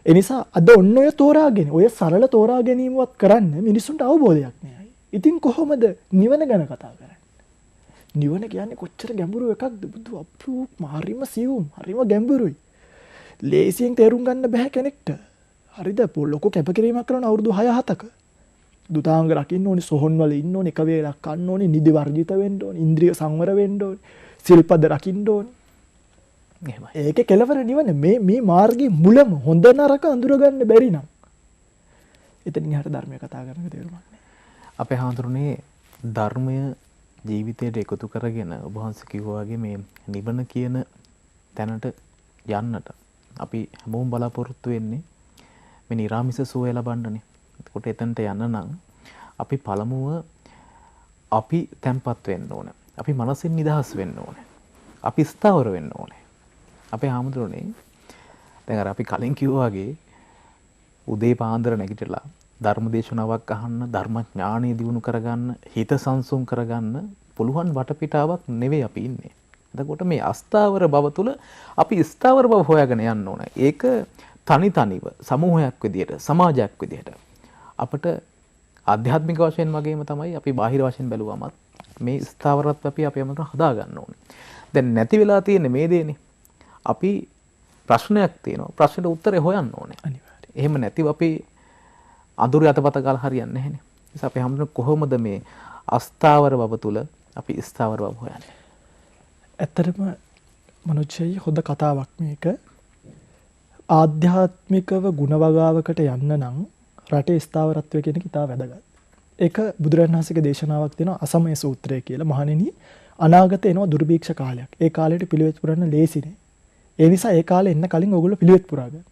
ඒ නිසා අද ඔන්න ඔය තෝරාගෙන ඔය සරල තෝරා ගැනීමවත් කරන්න මිනිසුන්ට අවබෝධයක් නෑ. ඉතින් කොහොමද නිවන ගැන කතා කරන්නේ? නිවන කියන්නේ කොච්චර ගැඹුරු එකක්ද බුදු අප්‍රූප් හරිම සියුම් හරිම ගැඹුරුයි. ලේසියෙන් තේරුම් ගන්න බෑ කෙනෙක්ට. හරිද? ලොකු කැපකිරීමක් කරන අවුරුදු 6-7ක. දුතාංග රකින්න ඕනේ, සොහොන් වල ඉන්න ඕනේ, එක වේලක් කන්න ඕනේ, නිදි වර්ජිත වෙන්න ඕනේ, ඉන්ද්‍රිය සංවර වෙන්න ඕනේ, සිල්පද රකින්න ඕනේ. එහෙමයි. ඒකේ කෙලවර නිවන මේ මාර්ගයේ මුලම හොඳ නරක අඳුර ගන්න බැරි නම් එතනින් එහාට ධර්මය කතා කරන්න තේරුමක් නැහැ. අපේ හාමුදුරනේ ධර්මය ජීවිතයට එකතු කරගෙන ඔබ වහන්සේ කිව්වා වගේ මේ නිවන කියන තැනට යන්නට අපි හැමෝම බලාපොරොත්තු වෙන්නේ මේ නිරාමිස සුවය ලබන්නනේ. එතකොට එතනට යන්න නම් අපි පළමුව අපි තැම්පත් වෙන්න ඕන. අපි මනසින් නිදහස් වෙන්න ඕන. අපි ස්ථාවර වෙන්න ඕනේ. අපේ ආමුදුරනේ දැන් අර අපි කලින් කිව්වා වගේ උදේ පාන්දර නැගිටලා ධර්ම දේශනාවක් අහන්න, ධර්ම ඥානෙ දියුණු කරගන්න, හිත සංසුන් කරගන්න පුළුවන් වටපිටාවක් නෙවෙයි අපි ඉන්නේ. එතකොට මේ අස්ථාවර බව තුළ අපි ස්ථාවර බව හොයාගෙන යන්න ඕන. ඒක තනිව සමූහයක් විදියට, සමාජයක් විදියට අපිට ආධ්‍යාත්මික වශයෙන් වගේම තමයි අපි බාහිර වශයෙන් බැලුවමත් මේ ස්ථාවරත්වය අපි අපේ මනස හදා ගන්න ඕනේ. දැන් නැති වෙලා තියෙන්නේ මේ දේනේ. අපි ප්‍රශ්නයක් තියෙනවා. ප්‍රශ්නෙට උත්තරේ හොයන්න ඕනේ. අනිවාර්යයෙන්. එහෙම නැතිව අපි අඳුරේ අතපත ගාලා හරියන්නේ නැහැනේ. ඒ නිසා අපි හැමෝම කොහොමද මේ අස්ථාවර බව තුළ අපි ස්ථාවර බව හොයන්නේ? ඇත්තටම මනුෂ්‍යයි හොඳ කතාවක් මේක. ආධ්‍යාත්මිකව ගුණ වගාවකට යන්න නම් රටේ ස්ථාවරත්වය කියන එක ඉතා වැදගත්. ඒක බුදුරජාණන් වහන්සේගේ දේශනාවක් තියෙනවා අසමය සූත්‍රය කියලා. මහණෙනි අනාගතේ එනවා දුර්භීක්ෂ කාලයක්. ඒ කාලෙට පිළිවෙත් පුරන්න ලේසි නෑ. ඒ නිසා ඒ කාලේ එන්න කලින් ඔයගොල්ලෝ පිළිවෙත් පුරා ගන්න.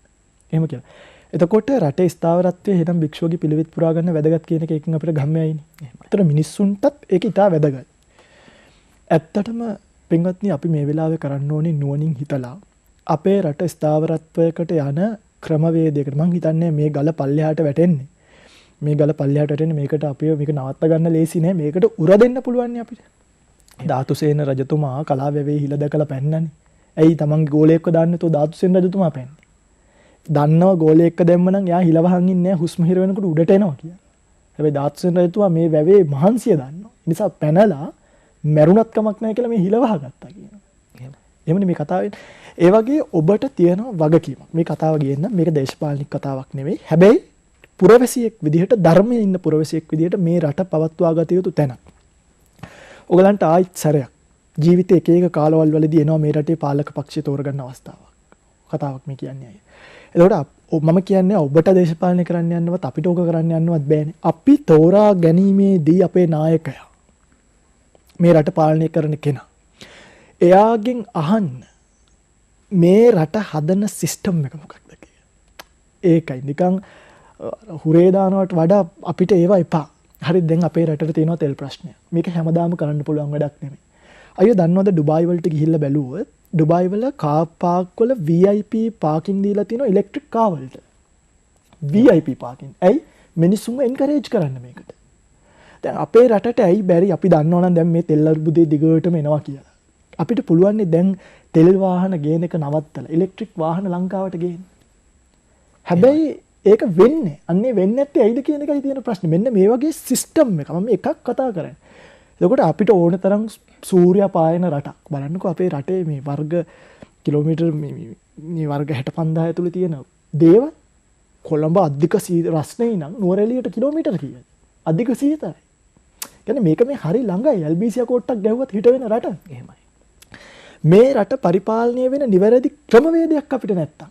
එහෙම කියලා. එතකොට රටේ ස්ථාවරත්වයේ හෙනම් භික්ෂුවගේ පිළිවෙත් පුරා ගන්න වැදගත් කියන එක එකකින් අපිට ගම්මයයිනේ. ඒතර මිනිස්සුන්ටත් ඒක ඉතා වැදගත්. ඇත්තටම පින්වත්නි අපි මේ වෙලාවේ කරන්න ඕනේ නුවණින් හිතලා අපේ රට ස්ථාවරත්වයකට යන ක්‍රමවේදයකට මං හිතන්නේ මේ ගල පල්ලෙහාට වැටෙන්නේ. මේ ගල පල්ලෙහාට වැටෙන්නේ මේකට අපි මේක නවත්ත ගන්න ලේසි නෑ. මේකට උර දෙන්න පුළුවන් නේ අපිට. ධාතුසේන රජතුමා කලාවැවේ හිල දැකලා පැන්නනේ. ඇයි තමන්ගේ ගෝලයෙක්ව දාන්නේ තෝ ධාතුසේන රජතුමා පැන්නේ? දන්නව ගෝලයෙක්ව දැම්ම නම් එයා හිල වහන් ඉන්නේ නෑ හුස්ම හිර වෙනකොට උඩට එනවා කියලා. හැබැයි ධාතුසේන රජතුමා මේ වැවේ මහන්සිය දන්නවා. ඒ නිසා පැනලා මැරුණත් කමක් නැහැ කියලා මේ හිල වහගත්තා කියනවා. එහෙමනේ මේ කතාවේ. ඒ වගේ ඔබට තියෙන වගකීමක්. මේ කතාව ගියෙන්න මේක දේශපාලනික කතාවක් නෙවෙයි. හැබැයි පුරවැසියෙක් විදිහට ධර්මයේ ඉන්න පුරවැසියෙක් විදිහට මේ රට පවත්වා ගත යුතු තැනක්. ඔයගලන්ට ආයිත් සැරයක් ජීවිතේ එක එක කාලවල වලදී එනවා මේ රටේ පාලක පක්ෂය තෝරගන්න අවස්ථාවක්. කතාවක් මේ කියන්නේ අය. එතකොට මම කියන්නේ ඔබට දේශපාලනය කරන්න යන්නවත් අපිට ඕක කරන්න යන්නවත් බෑනේ. අපි තෝරා ගැනීමේදී අපේ ናයකයා මේ රට පාලනය කරන කෙනා එයාගෙන් අහන්න මේ රට හදන සිස්ටම් එක මොකක්ද කියලා. ඒකයි නිකන් හුරේ දානවට වඩා අපිට ඒවා එපා. හරි දැන් අපේ රටට තියෙනවා තෙල් ප්‍රශ්නය. මේක හැමදාම කරන්න පුළුවන් වැඩක් නෙමෙයි. අයියෝ දන්නවද ඩුබායි වලට ගිහිල්ලා බැලුවොත් ඩුබායි වල කාර් පාක් වල VIP පාකින් දීලා තියෙනවා ඉලෙක්ට්‍රික් කාර් වලට. VIP parking. ඇයි මිනිස්සුන්ව එන්කරේජ් කරන්න මේකට. දැන් අපේ රටට ඇයි බැරි අපි දන්නවනම් දැන් මේ තෙල් අර්බුදේ දිගටම එනවා කියලා. අපිට පුළුවන් දැන් තෙල් වාහන ගේන එක නවත්තලා ඉලෙක්ට්‍රික් වාහන ලංකාවට ගේන්න. හැබැයි ඒක වෙන්නේ. අන්නේ වෙන්නේ නැත්තේ ඇයිද කියන එකයි තියෙන ප්‍රශ්නේ. මෙන්න මේ වගේ සිස්ටම් එක මම එකක් කතා කරන්නේ. එතකොට අපිට ඕන තරම් සූර්යා පායන රටක්. බලන්නකෝ අපේ රටේ මේ වර්ග කිලෝමීටර් මේ වර්ග 65000 ඇතුළේ තියෙන දේවල් කොළඹ අධික රස්නේ නම් නුවරඑළියට කිලෝමීටර කීයද? අධික සීතලයි. කියන්නේ මේක මේ හරි ළඟයි එල්බීසියා කෝට්ටක් ගැහුවත් හිට වෙන රට. එහෙමයි. මේ රට පරිපාලනය වෙන නිවැරදි ක්‍රමවේදයක් අපිට නැත්තම්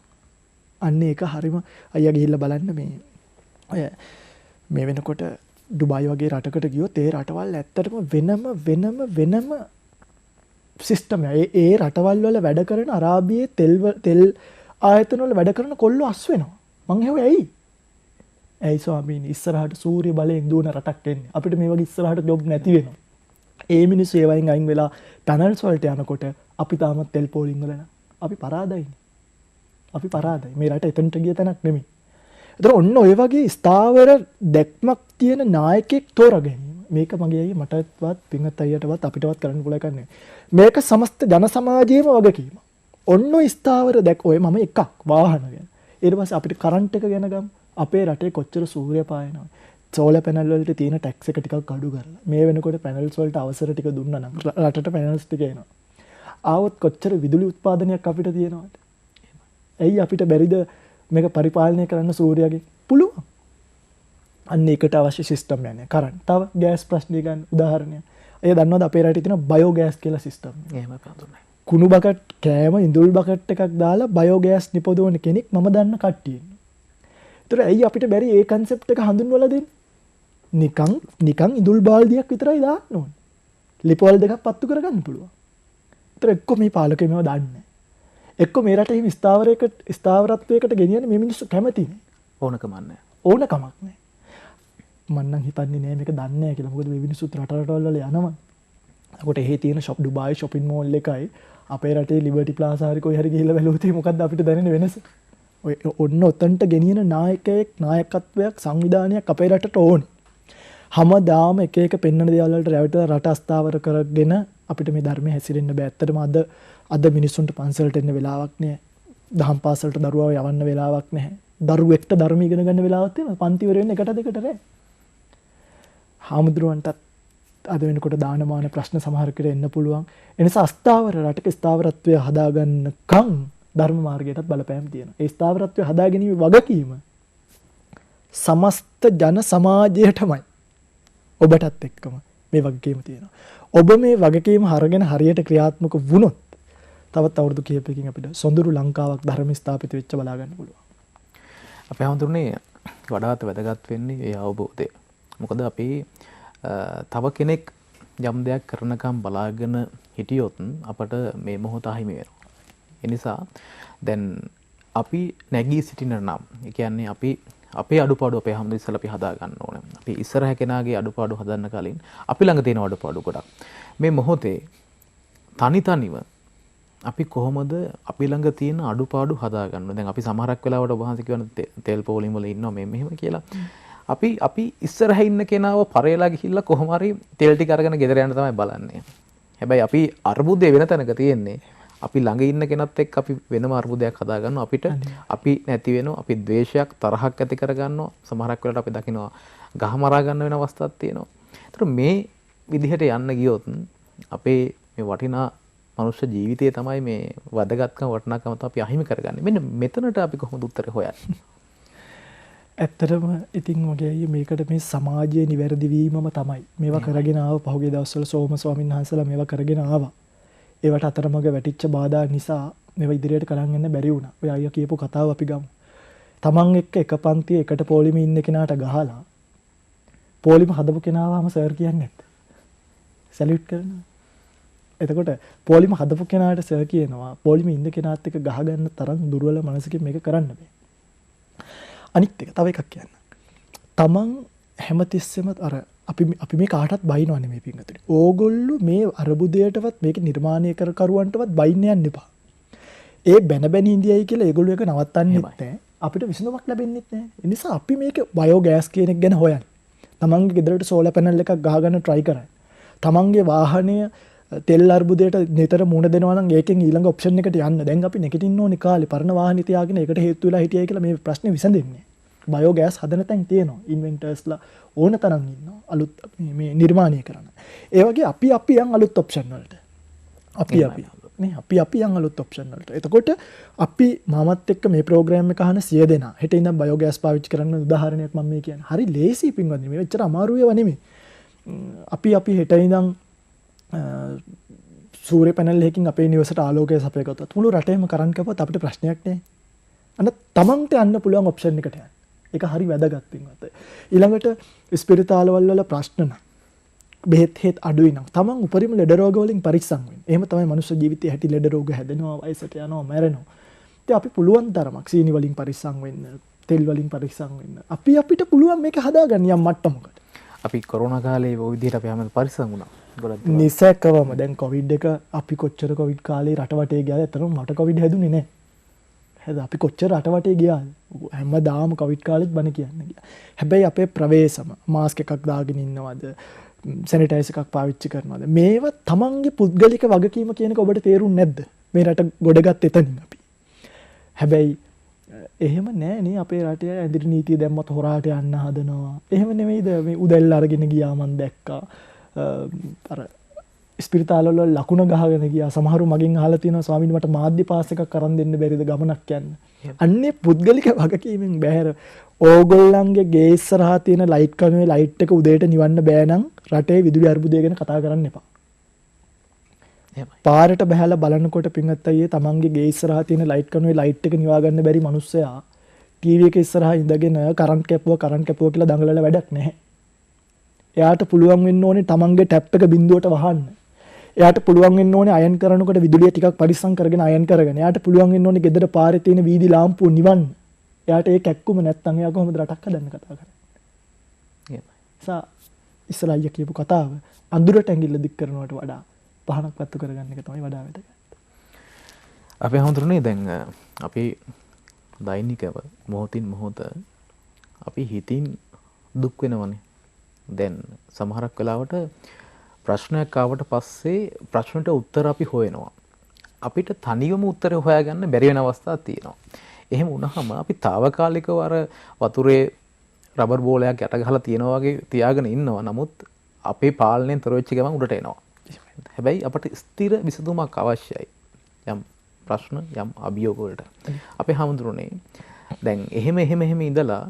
අන්න ඒක හරිම අයියා ගිහිල්ලා බලන්න මේ ඔය මේ වෙනකොට ඩුබායි වගේ රටකට ගියොත් ඒ රටවල් ඇත්තටම වෙනම සිස්ටම් ඒ රටවල් වල වැඩ කරන අරාබියේ තෙල් ආයතන වල වැඩ කරන කොල්ලෝ අස් වෙනවා. මං හෙව්වේ ඇයි? ඇයි ස්වාමීනි ඉස්සරහට සූර්ය බලයෙන් දුවන රටක් එන්නේ. අපිට මේ වගේ ඉස්සරහට ජොබ් නැති වෙනවා. ඒ මිනිස්සු ඒ වයින් අයින් වෙලා ටනල්ස් වලට යනකොට අපි තාමත් තෙල් පෝලිං වල නම් අපි පරාදයිනේ. අපි පරාදයි. මේ රට එතනට ගිය තැනක් නෙමෙයි. ඒතර ඔන්න ඔය වගේ ස්ථාවර දැක්මක් තියෙන නායකයෙක් තෝරා ගැනීම. මේක මගේ අයියේ මටවත් පින්වත් අයියටවත් අපිටවත් කරන්න පුළුවන් එකක් නෙමෙයි. මේක සමස්ත ජන සමාජයේම වගකීම. ඔන්න ඔය ස්ථාවර දැක් ඔය මම එකක් වාහන ගැන. ඊට පස්සේ අපිට කරන්ට් එක ගැන ගමු. අපේ රටේ කොච්චර සූර්ය පායනවද? සෝලර් පැනල් වලට තියෙන ටැක්ස් එක ටිකක් අඩු කරලා. මේ වෙනකොට පැනල්ස් වලට අවසර ටික දුන්නා නම් රටට පැනල්ස් ටික එනවා. ආවොත් කොච්චර විදුලි උත්පාදනයක් අපිට තියෙනවද? ඇයි අපිට බැරිද මේක පරිපාලනය කරන්න සූර්යයාගේ? පුළුවන්. අන්න ඒකට අවශ්‍ය සිස්ටම් යන්නේ. කරන්ට්. තව ගෑස් ප්‍රශ්නේ ගන්න උදාහරණයක්. අය දන්නවද අපේ රටේ තියෙන බයෝ ගෑස් කියලා සිස්ටම්? එහෙම පඳුන්නේ. කුණු බකට් කෑම ඉඳුල් බකට් එකක් දාලා බයෝ ගෑස් නිපදවන කෙනෙක් මම දන්න කට්ටිය ඉන්නවා. ඒතර ඇයි අපිට බැරි ඒ කන්සෙප්ට් එක හඳුන්වලා දෙන්න? නිකන් ඉඳුල් බාල්දියක් විතරයි දාන්න ඕනේ. ලිපවල දෙකක් පත්තු කරගන්න පුළුවන්. ඒතර එක්ක මේ පාලකයෝ මේව දන්නේ නැහැ. එක්ක මේ රටේ හිම ස්ථාවරත්වයකට ගෙනියන්නේ මේ මිනිස්සු කැමති නේ. ඕනකමක් නැහැ. මම නම් හිතන්නේ නෑ මේක දන්නේ නෑ කියලා. මොකද මේ මිනිස්සුත් රටවල් වල යනවා. අපිට එහෙ තියෙන ෂොප් ඩුබායි shopping mall එකයි අපේ රටේ ලිබර්ටි ප්ලාසා හරි කොයි හරි ගිහිල්ලා බැලුවොත් මොකද්ද අපිට දැනෙන වෙනස? ඔය ඔන්න ඔතනට ගෙනියන නායකත්වයක් සංවිධානයක් අපේ රටට ඕනේ. හැමදාම එක එක පෙන්වන දේවල් වලට රැවටලා රට අස්ථාවර කරගෙන අපිට මේ ධර්මයේ හැසිරෙන්න බෑ. ඇත්තටම අද මිනිස්සුන්ට පන්සලට එන්න වෙලාවක් නෑ. දහම් පාසලට දරුවව යවන්න වෙලාවක් නැහැ. දරුවෙක්ට ධර්ම ඉගෙන ගන්න වෙලාවක් තියෙනවා. පන්ති ඉවර වෙන්න එකට දෙකට රැ. හාමුදුරුවන්ටත් අද වෙනකොට දානමාන ප්‍රශ්න සමහරකට එන්න පුළුවන්. ඒ නිසා අස්ථාවර රටක ස්ථාවරත්වය හදාගන්නකම් ධර්ම මාර්ගයටත් බලපෑම් තියෙනවා. ඒ ස්ථාවරත්වය හදාගැනීමේ වගකීම සමස්ත ජන සමාජයටමයි. ඔබටත් එක්කම මේ වගකීම තියෙනවා. ඔබ මේ වගකීම අරගෙන හරියට ක්‍රියාත්මක වුණොත් තවත් අවුරුදු කිහිපයකින් අපිට සොඳුරු ලංකාවක් ධර්ම ස්ථාපිත වෙච්ච බලා ගන්න පුළුවන්. අපේ හැමතුනේ වඩාත් වැදගත් වෙන්නේ ඒ අවබෝධය. මොකද අපි තව කෙනෙක් යම් දෙයක් කරනකම් බලාගෙන හිටියොත් අපට මේ මොහොත අහිමි වෙනවා. ඒ නිසා දැන් අපි නැගී සිටින නම් ඒ කියන්නේ අපි අපේ අඩුපාඩු අපේ හැමදෙම ඉස්සලා අපි හදා ගන්න ඕනේ. අපි ඉස්සරහ කෙනාගේ අඩුපාඩු හදන්න කලින් අපි ළඟ තියෙන අඩුපාඩු ගොඩක්. මේ මොහොතේ තනිව අපි කොහොමද අපි ළඟ තියෙන අඩුපාඩු හදාගන්න. දැන් අපි සමහරක් වෙලාවට ඔබ වහන්සේ කියන තෙල් පොලිම් වල ඉන්නවා මෙහෙම කියලා. අපි ඉස්සරහ ඉන්න කෙනාව පරේලා ගිහිල්ලා කොහොම හරි තෙල් ටික අරගෙන ගෙදර යන්න තමයි බලන්නේ. හැබැයි අපි අර්බුදේ වෙන තැනක තියෙන්නේ. අපි ළඟ ඉන්න කෙනත් එක්ක අපි වෙනම අර්බුදයක් හදාගන්නවා. අපිට අපි නැති වෙනවා. අපි ද්වේෂයක් තරහක් ඇති කරගන්නවා. සමහරක් වෙලාවට අපි දකිනවා ගහ මරා ගන්න වෙන අවස්ථාවක් තියෙනවා. ඒතර මේ විදිහට යන්න ගියොත් අපේ මේ වටිනා මනුෂ්‍ය ජීවිතය තමයි මේ වැදගත්කම වටිනාකම තමයි අපි අහිමි කරගන්නේ. මෙන්න මෙතනට අපි කොහොමද උත්තරේ හොයන්නේ? ඇත්තටම ඉතින් වගේ මේකට මේ සමාජයේ නිවැරදි වීමම තමයි. මේවා කරගෙන ආව පහුගිය දවස්වල සෝම ස්වාමීන් වහන්සේලා මේවා කරගෙන ආවා. ඒවට අතරමඟ වැටිච්ච බාධා නිසා මේවා ඉදිරියට කරන් යන්න බැරි වුණා. ඔය අයියා කියපු කතාව අපි ගමු. තමන් එක්ක එක පන්තියේ එකට පොලිමේ ඉන්න කෙනාට ගහලා පොලිම හදපු කෙනාවම සර් කියන්නේ නැත්ද? සැලියුට් කරනවා. එතකොට පොලිම හදපු කෙනාට සර් කියනවා පොලිමේ ඉන්න කෙනාත් එක්ක ගහගන්න තරම් දුර්වල මනසකින් මේක කරන්න බෑ. අනිත් එක තව එකක් කියන්න. තමන් හැමතිස්සෙම අර අපි මේ කාටවත් බයිනව නෙමෙයි පින්වතුනි. ඕගොල්ලෝ මේ අරබුදයටවත් මේක නිර්මාණය කරුවන්ටවත් බයින්න යන්න එපා. ඒ බැන ඉන්දියයි කියලා ඒගොල්ලෝ එක නවත්තන්නෙත් නැහැ. අපිට විසඳුමක් ලැබෙන්නෙත් නැහැ. ඒ නිසා අපි මේක බයෝගෑස් කියන එක ගැන හොයන්න. තමන්ගේ ගෙදරට සෝලර් පැනල් එකක් ගහගන්න try කරන්න. තමන්ගේ වාහනය තෙල් අර්බුදයට නිතර මුහුණ දෙනවා නම් ඒකෙන් ඊළඟ ඔප්ෂන් එකට යන්න. දැන් අපි නැගිටින්න ඕනේ කාලේ පරණ වාහනේ තියාගෙන ඒකට හේතු වෙලා හිටියයි කියලා මේ ප්‍රශ්නේ විසඳෙන්නේ. බයෝගෑස් හදන තැන් තියෙනවා. ඉන්වෙන්ටර්ස්ලා ඕන තරම් ඉන්නවා. අලුත් මේ නිර්මාණය කරන. ඒ වගේ අපි යන් අලුත් ඔප්ෂන් වලට. අපි යන් අලුත් ඔප්ෂන් වලට. එතකොට අපි මාමත් එක්ක මේ ප්‍රෝග්‍රෑම් එක අහන 100 දෙනා හෙට ඉඳන් බයෝගෑස් පාවිච්චි කරන්න උදාහරණයක් මම මේ කියන්නේ. හරි ලේසි පින්වත්නි. මේ එච්චර අමාරු ඒවා නෙමෙයි. අපි හෙට ඉඳන් සූර්ය පැනල් එකකින් අපේ නිවසට ආලෝකය සපයගත්තොත් මුළු රටේම කරන්ට් කැපුවත් අපිට ප්‍රශ්නයක් නෑ. අන්න තමන්ට යන්න පුළුවන් ඔප්ෂන් එකට යන්න. ඒක හරි වැදගත් පින්වත්. ඊළඟට ස්පිරිතාලවල වල ප්‍රශ්න නම් බෙහෙත් හේත් අඩුයි නම් තමන් උපරිම ලෙඩ රෝග වලින් පරිස්සම් වෙන්න. එහෙම තමයි මනුෂ්‍ය ජීවිතයේ හැටි ලෙඩ රෝග හැදෙනවා, වයසට යනවා, මැරෙනවා. ඉතින් අපි පුළුවන් තරමක් සීනි වලින් පරිස්සම් වෙන්න, තෙල් වලින් පරිස්සම් වෙන්න. අපිට පුළුවන් මේක හදාගන්න යම් මට්ටමකට. අපි කොරෝනා කාලේ ওই විදිහට අපි හැමෝම පරිස්සම් වුණා. නිසැකවම දැන් කොවිඩ් එක අපි කොච්චර කොවිඩ් කාලේ රටවටේ ගියාද? අතරම මට කොවිඩ් හැදුනේ නැහැ. හරිද? අපි කොච්චර රටවටේ ගියාද? හැමදාම කොවිඩ් කාලෙත් බණ කියන්න ගියා. හැබැයි අපේ ප්‍රවේශම මාස්ක් එකක් දාගෙන ඉන්නවද? සැනිටයිසර් එකක් පාවිච්චි කරනවද? මේවා තමන්ගේ පුද්ගලික වගකීම කියන එක ඔබට තේරුන්නේ නැද්ද? මේ රට ගොඩගත් එතනින් අපි. හැබැයි එහෙම නෑ නේ අපේ රටේ ඇඳිරි නීතිය දැම්මත් හොරාට යන්න හදනවා. එහෙම නෙමෙයිද? මේ උදැල්ල අරගෙන ගියා මන් දැක්කා. අර ස්පිරිතාලවල ලකුණ ගහගෙන ගියා. සමහරු මගෙන් අහලා තියෙනවා ස්වාමීනි මට මාධ්‍ය පාස් එකක් අරන් දෙන්න බැරිද ගමනක් යන්න. අන්නේ පුද්ගලික වගකීමෙන් බැහැර ඕගොල්ලන්ගේ ගේ ඉස්සරහා තියෙන ලයිට් කණුවේ ලයිට් එක උදේට නිවන්න බෑ නම් රටේ විදුලි අර්බුදය ගැන කතා කරන්න එපා. පාරට බහැලා බලනකොට පින්වත් අයියේ තමන්ගේ ගේ ඉස්සරහා තියෙන ලයිට් කණුවේ ලයිට් එක නිවා ගන්න බැරි මිනිස්සයා ටීවී එක ඉස්සරහා ඉඳගෙන කරන්ට් කැපුවා කියලා දඟලලා වැඩක් නැහැ. එයාට පුළුවන් වෙන්න ඕනේ තමන්ගේ ටැප් එක බිඳුවට වහන්න. එයාට පුළුවන් වෙන්න ඕනේ අයන් කරනකොට විදුලිය ටිකක් පරිස්සම් කරගෙන අයන් කරගෙන. එයාට පුළුවන් වෙන්න ඕනේ ගෙදර පාරේ තියෙන වීදි ලාම්පුව නිවන්න. එයාට ඒක ඇක්කුම නැත්තම් එයා කොහොමද රටක් හදන්න කතා කරන්නේ? ඉස්සලා අයියා කියපු කතාව අඳුරට ඇඟිල්ල දික් කරනවට වඩා පහනක් පත්තු කරගන්න එක තමයි වඩා වැදගත්. අපි හඳුරන්නේ දැන් අපි දෛනිකව මොහොතින් මොහොත අපි හිතින් දුක් වෙනවනේ. දැන් සමහරක් වෙලාවට ප්‍රශ්නයක් ආවට පස්සේ ප්‍රශ්නට උත්තර අපි හොයනවා. අපිට තනියම උත්තරය හොයාගන්න බැරි වෙන අවස්ථා තියෙනවා. එහෙම වුණාම අපි తాවකාලිකව අර වතුරේ රබර් බෝලයක් යට ගහලා තියනවා වගේ තියාගෙන ඉන්නවා. නමුත් අපේ පාලනයෙන් තොර වෙච්ච ගමන් උඩට එනවා. හැබැයි අපට ස්ථිර විසඳුමක් අවශ්‍යයි. යම් ප්‍රශ්න යම් අභියෝග වලට. අපේ හැමදෙරුනේ දැන් එහෙම ඉඳලා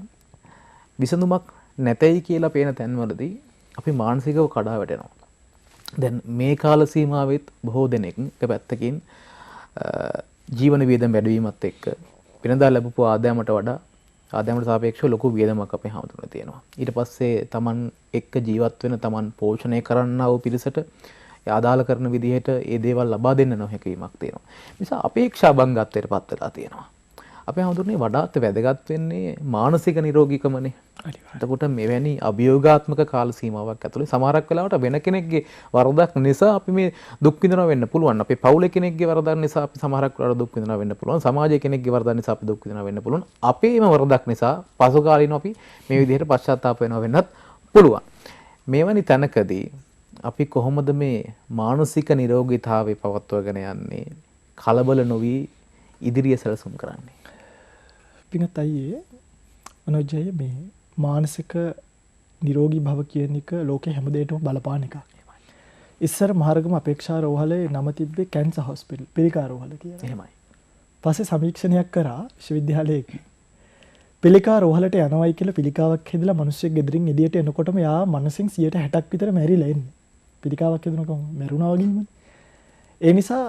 විසඳුමක් නැතයි කියලා පේන තැන්වලදී අපි මානසිකව කඩා වැටෙනවා. දැන් මේ කාල සීමාවෙත් බොහෝ දෙනෙක් එක පැත්තකින් ජීවන වියදම් වැඩිවීමත් එක්ක වෙනදා ලැබපු ආදායමට වඩා ආදායමට සාපේක්ෂව ලොකු වියදමක් අපේ හැමතුනේ තියෙනවා. ඊට පස්සේ Taman එක්ක ජීවත් වෙන Taman පෝෂණය කරන්නා වූ පිරිසට ආදාළ කරන විදිහට ඒ දේවල් ලබා දෙන්න නොහැකියාවක් තියෙනවා. නිසා අපේක්ෂා බංගත්වයට පත් වෙලා තියෙනවා. අපේ හැමතුනේ වඩාත් වැදගත් වෙන්නේ මානසික නිරෝගීකමනේ. එතකොට මෙවැනි අභියෝගාත්මක කාල සීමාවක් ඇතුලේ සමහරක් වෙලාවට වෙන කෙනෙක්ගේ වරදක් නිසා අපි මේ දුක් විඳිනවා වෙන්න පුළුවන්. අපේ පවුලේ කෙනෙක්ගේ වරදක් නිසා අපි සමහරක් වෙලාවට දුක් විඳිනවා වෙන්න පුළුවන්. සමාජයේ කෙනෙක්ගේ වරදක් නිසා අපි දුක් විඳිනවා වෙන්න පුළුවන්. අපේම වරදක් නිසා පසු කාලිනව අපි මේ විදිහට පශ්චාත්තාප වෙනවා වෙන්නත් පුළුවන්. මේවැනි තැනකදී අපි කොහොමද මේ මානසික නිරෝගීතාවය පවත්වාගෙන යන්නේ? කලබල නොවි ඉදිරිය සැලසුම් කරන්නේ. පින්වත් අයියේ මනෝජය මේ මානසික නිරෝගී භව කියන එක ලෝකේ හැම දෙයකටම බලපාන එකක්. ඉස්සර මහරගම අපේක්ෂා රෝහලේ නම තිබ්බේ කැන්සර් හොස්පිටල් පිළිකා රෝහල කියලා. එහෙමයි. පස්සේ සමීක්ෂණයක් කරා විශ්වවිද්‍යාලයේ පිළිකා රෝහලට යනවයි කියලා පිළිකාවක් හැදලා මිනිස්සෙක් ගෙදරින් එළියට එනකොටම යා මනසින් 60%ක් විතර මැරිලා එන්නේ. පිළිකාවක් හැදුනකම මැරුණා වගේමනේ. ඒ නිසා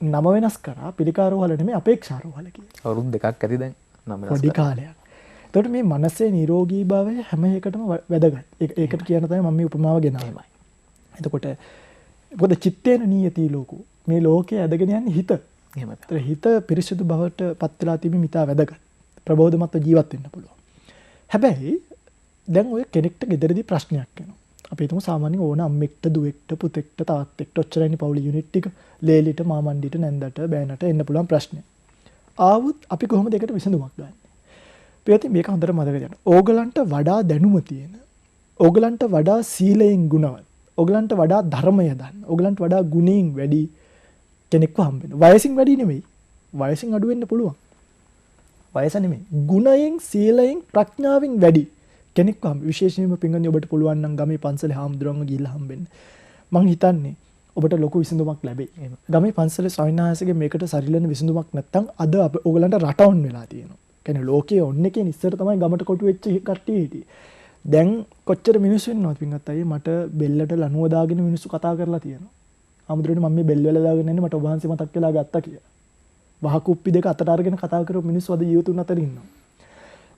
නම වෙනස් කරා පිළිකා රෝහල නෙමෙයි අපේක්ෂා රෝහල කියලා. අවුරුදු දෙකක් ඇති දැන් නම වෙනස් පොඩි කාලයක්. එතකොට මේ මනසේ නිරෝගී භාවය හැම එකටම වැදගත්. ඒකට කියන තමයි මම මේ උපමාව ගෙනාවේ. එතකොට මොකද චිත්තේන නියති ලෝකෝ. මේ ලෝකයේ ඇදගෙන යන්නේ හිත. එහෙමයි. ඒතර හිත පිරිසිදු බවට පත් වෙලා තිබීම ඉතා වැදගත්. ප්‍රබෝධමත්ව ජීවත් වෙන්න පුළුවන්. හැබැයි දැන් ඔය කෙනෙක්ට ගෙදරදී ප්‍රශ්නයක් එනවා. අපි හිතමු සාමාන්‍යයෙන් ඕන අම්මෙක්ට දුවෙක්ට පුතෙක්ට තාත්තෙක්ට ඔච්චරයිනේ පවුලේ යුනිට් ටික. ලේලිට මාමණ්ඩිට නැන්දට බෑනට එන්න පුළුවන් ප්‍රශ්නයක්. ආවොත් අපි කොහොමද ඒකට විසඳුමක් ගන්නේ? පියති මේක හොඳට මතක තියාගන්න. ඕගලන්ට වඩා දැනුම තියෙන, ඕගලන්ට වඩා සීලයෙන් ගුණවත්, ඕගලන්ට වඩා ධර්මය දන්න, ඕගලන්ට වඩා ගුණයෙන් වැඩි කෙනෙක්ව හම්බ වෙනවා. වයසින් වැඩි නෙමෙයි. වයසින් අඩු වෙන්න පුළුවන්. වයස නෙමෙයි. ගුණයෙන්, සීලයෙන්, ප්‍රඥාවෙන් වැඩි කෙනෙක්ව හම්බ. විශේෂයෙන්ම පින්ගන්නේ ඔබට පුළුවන් නම් ගමේ පන්සලේ හාමුදුරුවන්ව ගිහිල්ලා හම්බෙන්න. මං හිතන්නේ ඔබට ලොකු විසඳුමක් ලැබෙයි. ගමේ පන්සලේ ස්වාමීන් වහන්සේගේ මේකට සරිලන විසඳුමක් නැත්තම් අද ඔයගලන්ට රටවුන් වෙලා තියෙනවා. කියන්නේ ලෝකයේ ඔන්න එකේ ඉස්සර තමයි ගමට කොටු වෙච්ච කට්ටිය හිටියේ. දැන් කොච්චර මිනිස්සු ඉන්නවද පින්වත් අයියේ මට බෙල්ලට ලණුව දාගෙන මිනිස්සු කතා කරලා තියෙනවා. ආමුදුරනේ මම මේ බෙල් වල දාගෙන ඉන්නේ මට ඔබ වහන්සේ මතක් වෙලා ගත්තා කියලා. වහ කුප්පි දෙක අතට අරගෙන කතා කරපු මිනිස්සු අද ජීවිතුන් අතර ඉන්නවා.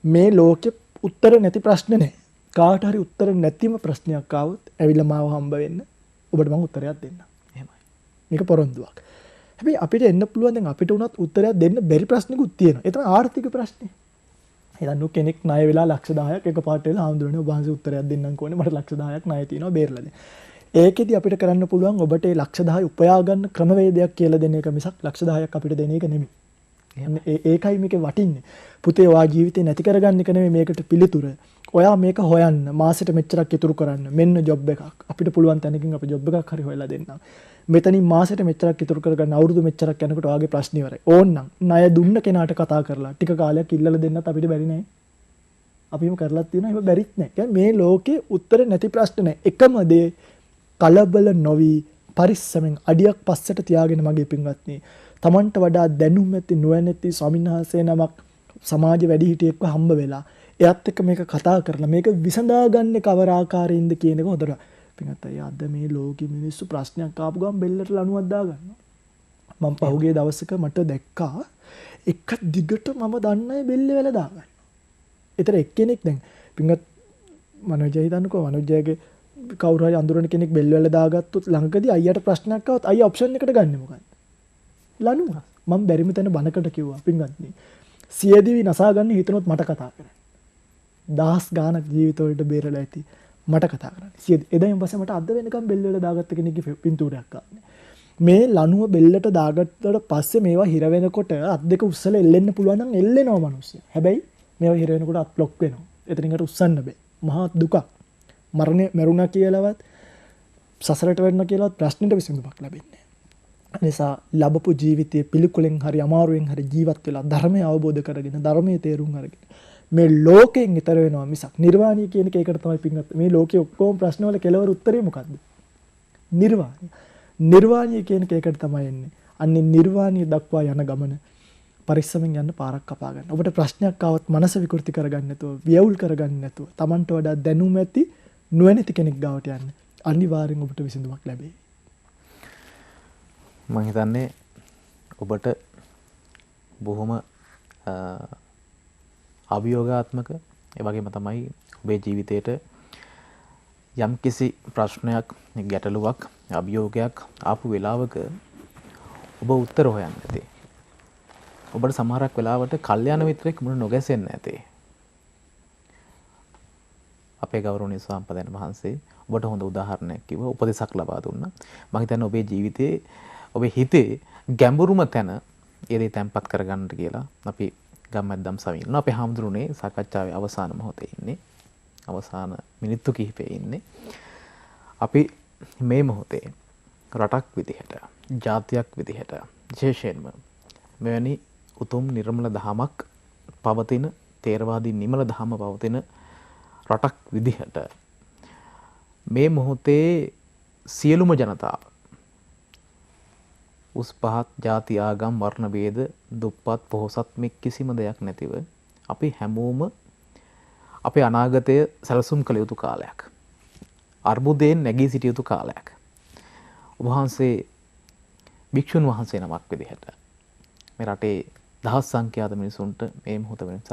මේ ලෝකෙ උත්තර නැති ප්‍රශ්න නැහැ. කාට හරි උත්තර නැතිම ප්‍රශ්නයක් ආවොත් ඇවිල්ලා මාව හම්බ වෙන්න. ඔබට මම උත්තරයක් දෙන්නම්. එහෙමයි. මේක පොරොන්දුවක්. හැබැයි අපිට එන්න පුළුවන් දැන් අපිට උනත් උත්තරයක් දෙන්න බැරි ප්‍රශ්නිකුත් තියෙනවා. ඒ තමයි ආර්ථික ප්‍රශ්නේ. හිතන්නු කෙනෙක් ණය වෙලා ලක්ෂ 10ක් එකපාරට වෙලා ආන්දරනේ ඔබ වහන්සේ උත්තරයක් දෙන්නම් කොහොනේ මට ලක්ෂ 10ක් ණය තියෙනවා බේරලා දෙන්න. ඒකෙදි අපිට කරන්න පුළුවන් ඔබට ඒ ලක්ෂ 10 උපයා ගන්න ක්‍රමවේදයක් කියලා දෙන එක මිසක් ලක්ෂ 10ක් අපිට දෙන එක නෙමෙයි. ඒකයි මේකේ වටින්නේ. පුතේ වා ජීවිතේ නැති කරගන්න එක නෙමෙයි මේකට පිළිතුර. ඔයා මේක හොයන්න මාසෙට මෙච්චරක් ඉතුරු කරන්න. මෙන්න ජොබ් එකක්. අපිට පුළුවන් තැනකින් අපි ජොබ් එකක් හරි හොයලා දෙන්නම්. මෙතනින් මාසෙට මෙච්චරක් ඉතුරු කරගන්න අවුරුදු මෙච්චරක් යනකොට ඔයාගේ ප්‍රශ්න ඉවරයි. ඕන්නම් ණය දුන්න කෙනාට කතා කරලා ටික කාලයක් ඉල්ලලා දෙන්නත් අපිට බැරි නෑ. අපිම කරලා තියෙනවා එහෙම බැරිත් නෑ. කියන්නේ මේ ලෝකේ උත්තර නැති ප්‍රශ්න නෑ. එකම දේ කලබල නොවි පරිස්සමෙන් අඩියක් පස්සට තියාගෙන මගේ පින්වත්නි තමන්ට වඩා දැනුම් ඇති නුවණැති ස්වාමින්වහන්සේ නමක් සමාජ වැඩිහිටියෙක්ව හම්බ වෙලා එයත් එක්ක මේක කතා කරලා මේක විසඳාගන්නේ කවර ආකාරයෙන්ද කියන එක හොඳට පින්වත් අය අද මේ ලෝකෙ මිනිස්සු ප්‍රශ්නයක් ආපු ගමන් බෙල්ලට ලණුවක් දාගන්නවා. මම පහුගිය දවසක මට දැක්කා එක දිගට මම දන්නේ බෙල්ලේ වැල දාගන්න. ඒතර එක්කෙනෙක් දැන් පින්වත් මනෝජය හිතන්නකෝ මනෝජයගේ කවුරු හරි අඳුරන කෙනෙක් බෙල් වල දාගත්තොත් ළඟකදී අයියට ප්‍රශ්නයක් ආවොත් අයියා ඔප්ෂන් එකට ගන්නෙ මොකක්ද? ලණුව. මම බැරිම තැන බනකට කිව්වා පින්වත්නි. සියදිවි නසා ගන්න හිතනොත් මට කතා කරන්න. දහස් ගාණක් ජීවිත වලට බේරලා ඇති. මට කතා කරන්නේ. එදායින් පස්සේ මට අද වෙනකම් බෙල්ල වල දාගත්ත කෙනෙක්ගේ පින්තූරයක් ගන්න. මේ ලණුව බෙල්ලට දාගත්තට පස්සේ මේවා හිර වෙනකොට අත් දෙක උස්සලා එල්ලෙන්න පුළුවන් නම් එල්ලෙනවා මිනිස්සු. හැබැයි මේවා හිර වෙනකොට අත් බ්ලොක් වෙනවා. එතනින්කට උස්සන්න බෑ. මහා දුකක්. මරුණා කියලාවත් සසරට වැටෙනවා කියලාවත් ප්‍රශ්නෙට විසඳුමක් ලැබෙන්නේ නැහැ. නිසා ලැබපු ජීවිතයේ පිළිකුලෙන් හරි අමාරුවෙන් හරි ජීවත් වෙලා ධර්මය අවබෝධ කරගෙන ධර්මයේ තේරුම් අරගෙන මේ ලෝකයෙන් ඈතර වෙනවා මිසක් නිර්වාණය කියන එක ඒකට තමයි පින්වත් මේ ලෝකයේ ඔක්කොම ප්‍රශ්න වල කෙලවර උත්තරේ මොකද්ද? නිර්වාණය. නිර්වාණය කියන එක ඒකට තමයි එන්නේ. අන්නේ නිර්වාණය දක්වා යන ගමන පරිස්සමෙන් යන්න පාරක් කපා ගන්න. ඔබට ප්‍රශ්නයක් ආවත් මනස විකෘති කරගන්න නැතුව, ව්‍යවුල් කරගන්න නැතුව, Tamanට වඩා දැනුම ඇති නුවණැති කෙනෙක් ගාවට යන්න. අනිවාර්යෙන් ඔබට විසඳුමක් ලැබෙයි. මම හිතන්නේ ඔබට බොහොම අභියෝගාත්මක ඒ වගේම තමයි ඔබේ ජීවිතේට යම්කිසි ප්‍රශ්නයක්, ගැටලුවක්, අභියෝගයක් ආපු වෙලාවක ඔබ උත්තර හොයන්න ඇති. ඔබට සමහරක් වෙලාවට කල්යාණ මිත්‍රෙක් මුණ නොගැසෙන්න ඇති. අපේ ගෞරවනීය ස්වාමීන් වහන්සේ ඔබට හොඳ උදාහරණයක් කිව්වා, උපදෙසක් ලබා දුන්නා. මම හිතන්නේ ඔබේ ජීවිතේ ඔබේ හිතේ ගැඹුරුම තැන ඒ දේ තැම්පත් කරගන්නට කියලා අපි ගම්මැද්දම් සවින්න. අපේ හාමුදුරනේ සාකච්ඡාවේ අවසාන මොහොතේ ඉන්නේ. අවසාන මිනිත්තු කිහිපේ ඉන්නේ. අපි මේ මොහොතේ රටක් විදිහට, ජාතියක් විදිහට, විශේෂයෙන්ම මෙවැනි උතුම් නිර්මල දහමක් පවතින, තේරවාදී නිමල දහම පවතින රටක් විදිහට මේ මොහොතේ සියලුම ජනතාව උස් පහත් ಜಾති ආගම් වර්ණ ભેද දුප්පත් පොහොසත් මේ කිසිම දෙයක් නැතිව අපි හැමෝම අපේ අනාගතය සැලසුම් කළ යුතු කාලයක්. අර්බුදයෙන් නැගී සිටිය යුතු කාලයක්. ඔබ වහන්සේ භික්ෂුන් වහන්සේ නමක් විදිහට මේ රටේ දහස් සංඛ්‍යාත මිනිසුන්ට මේ මොහොත වෙනසත්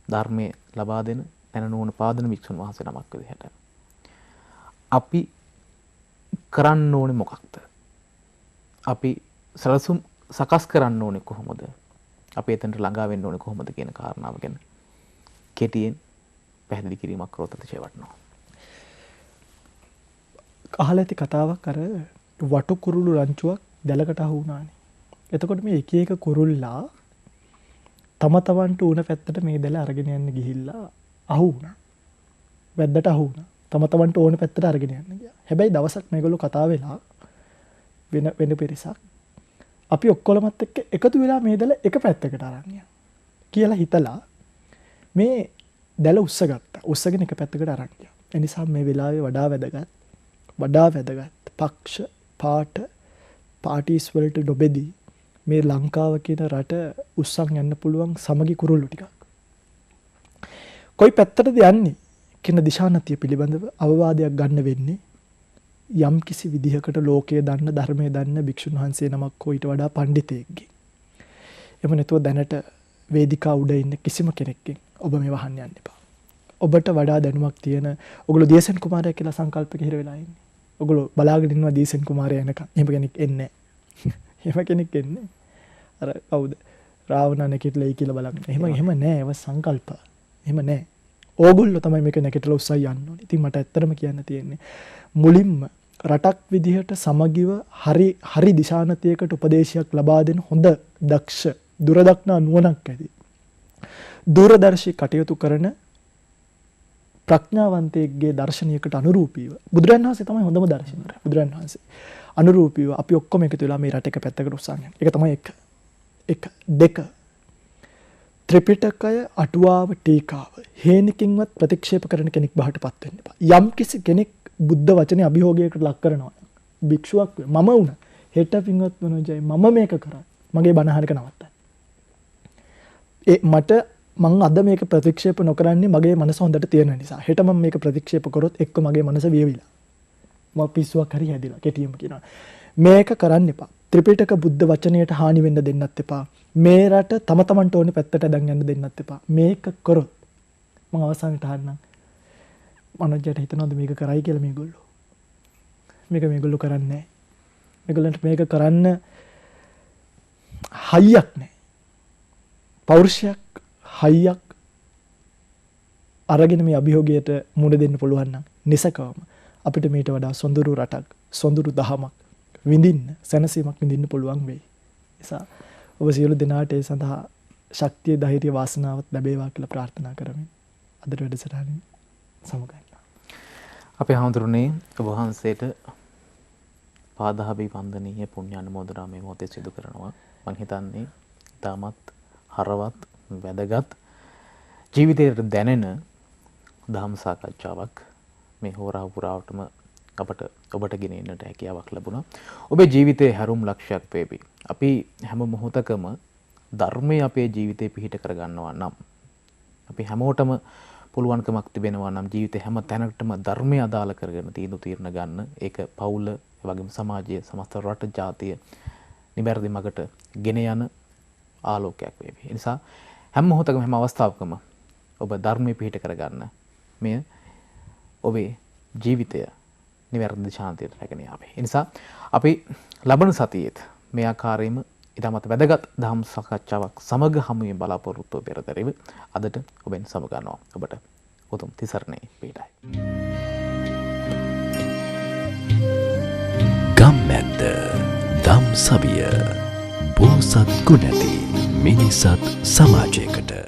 ධර්මයේ ලබා දෙන දැනුණ පාදන භික්ෂුන් වහන්සේ නමක් විදිහට අපි කරන්න ඕනේ මොකක්ද? අපි සැලසුම් සකස් කරන්න ඕනේ කොහොමද? අපි එතනට ළඟා වෙන්න ඕනේ කොහොමද කියන කාරණාව ගැන කෙටියෙන් පැහැදිලි කිරීමක් කරොත් අතිශය වටිනවා. අහලා ඇති කතාවක් අර වටු කුරුළු රංචුවක් දැලකට අහු වුණානේ. එතකොට මේ එක එක කුරුල්ලා තම තමන්ට උණ පැත්තට මේ දැල අරගෙන යන්න ගිහිල්ලා අහු වුණා. වැද්දට අහු වුණා. තම තමන්ට ඕන පැත්තට අරගෙන යන්න ගියා. හැබැයි දවසක් මේගොල්ලෝ කතා වෙලා වෙන පිරිසක් අපි ඔක්කොලමත් එක්ක එකතු වෙලා මේ දැල එක පැත්තකට අරන් යන්න කියලා හිතලා මේ දැල උස්සගත්තා. උස්සගෙන එක පැත්තකට අරන් ගියා. ඒ නිසා මේ වෙලාවේ වඩා වැදගත් පක්ෂ පාටිස් වලට නොබෙදී මේ ලංකාව කියන රට උස්සන් යන්න පුළුවන් සමගි කුරුල්ලු ටිකක්. කොයි පැත්තටද යන්නේ කියන දිශානතිය පිළිබඳව අවවාදයක් ගන්න වෙන්නේ යම් කිසි විදිහකට ලෝකයේ දන්න ධර්මයේ දන්න භික්ෂුන් වහන්සේ නමක් හෝ ඊට වඩා පඬිතෙක්ගේ. එම නැතුව දැනට වේදිකා උඩ ඉන්න කිසිම කෙනෙක්ගෙන් ඔබ මේ වහන්න යන්න එපා. ඔබට වඩා දැනුමක් තියෙන ඔගොල්ලෝ දියසෙන් කුමාරයා කියලා සංකල්පක හිර වෙලා ඉන්නේ. ඔගොල්ලෝ බලාගෙන ඉන්නවා දියසෙන් කුමාරයා එනකම්. එහෙම කෙනෙක් එන්නේ නැහැ. එහෙම කෙනෙක් එන්නේ. අර කවුද? රාවණ නැකිටලයි කියලා බලන්න. එහෙම නෑ. ඒව සංකල්ප. එහෙම නෑ. ඕගොල්ලෝ තමයි මේක නැකිටලා උස්සයි යන්න ඕනේ. ඉතින් මට ඇත්තටම කියන්න තියෙන්නේ මුලින්ම රටක් විදිහට සමගිව හරි දිශානතියකට උපදේශයක් ලබා දෙන හොඳ දක්ෂ දුරදක්නා නුවණක් ඇති දූරදර්ශී කටයුතු කරන ප්‍රඥාවන්තයෙක්ගේ දර්ශනයකට අනුරූපීව බුදුරන් වහන්සේ තමයි හොඳම දර්ශනය. බුදුරන් වහන්සේ අනුරූපීව අපි ඔක්කොම එකතු වෙලා මේ රට එක පැත්තකට උස්සන් යනවා. ඒක තමයි එක දෙක ත්‍රිපිටකය අටුවාව ටීකාව හේනකින්වත් ප්‍රතික්ෂේප කරන කෙනෙක් බවට පත් වෙන්න එපා. යම් කිසි කෙනෙක් බුද්ධ වචනේ අභියෝගයකට ලක් කරනවා නම් භික්ෂුවක් මම වුණ හෙට පින්වත් මොනෝජයි මම මේක කරා මගේ බණ අහනක නවත්තන්න. මට මං අද මේක ප්‍රතික්ෂේප නොකරන්නේ මගේ මනස හොඳට තියෙන නිසා. හෙට මම මේක ප්‍රතික්ෂේප කරොත් එක්ක මගේ මනස වියවිලා. මම පිස්සුවක් හරි හැදිලා කෙටියෙන්ම කියනවා. මේක කරන්න එපා. ත්‍රිපිටක බුද්ධ වචනයට හානි වෙන්න දෙන්නත් එපා. මේ රට තම තමන්ට ඕනේ පැත්තට දැන් යන්න දෙන්නත් එපා. මේක කරොත් මම අවසානට අහන්නම්. මනෝජයට හිතනවද මේක කරයි කියලා මේගොල්ලෝ? මේගොල්ලෝ කරන්නේ නැහැ. මේගොල්ලන්ට මේක කරන්න හයියක් නැහැ. පෞරුෂයක් හයියක් අරගෙන මේ අභියෝගයට මුහුණ දෙන්න පුළුවන් නම් නිසකවම අපිට මීට වඩා සොඳුරු රටක්, සොඳුරු දහමක් විඳින්න, සැනසීමක් විඳින්න පුළුවන් වෙයි. නිසා ඔබ සියලු දෙනාට ඒ සඳහා ශක්තිය, ධෛර්ය, වාසනාවත් ලැබේවා කියලා ප්‍රාර්ථනා කරමින් අදට වැඩසටහනින් සමුගන්නවා. අපේ හාමුදුරනේ ඔබ වහන්සේට පාදාභි වන්දනීය පුණ්‍ය අනුමෝදනා මේ මොහොතේ සිදු කරනවා. මම හිතන්නේ තාමත් හරවත් වැදගත් ජීවිතයට දැනෙන ධම්ම සාකච්ඡාවක් මේ හෝරාව පුරාවටම ඔබට ගෙන එන්නට හැකියාවක් ලැබුණා. ඔබේ ජීවිතයේ හැරුම් ලක්ෂයක් වේවි. අපි හැම මොහොතකම ධර්මය අපේ ජීවිතේ පිහිට කරගන්නවා නම්, අපි හැමෝටම පුළුවන්කමක් තිබෙනවා නම් ජීවිතේ හැම තැනකටම ධර්මය අදාළ කරගෙන තීරණ ගන්න. ඒක පවුල, ඒ වගේම සමාජය, සමස්ත රට, ජාතිය නිවැරදි මගට ගෙන යන ආලෝකයක් වේවි. ඒ නිසා හැම මොහොතකම, හැම අවස්ථාවකම ඔබ ධර්මයේ පිහිට කරගන්න. මෙය ඔබේ ජීවිතය නිවැරදි ශාන්තියට රැගෙන යාවේ. ඒ නිසා අපි ලබන සතියේත් මේ ආකාරයෙන්ම ඉතාමත් වැදගත් ධම්ම සාකච්ඡාවක් සමග හමුවේ බලාපොරොත්තු පෙරදරිව අදට ඔබෙන් සමගන්නවා. ඔබට උතුම් තිසරණේ පිටයි. ගම්මැද්ද දම් සවිය බෝසත් ගුණැති මිනිසත් සමාජයකට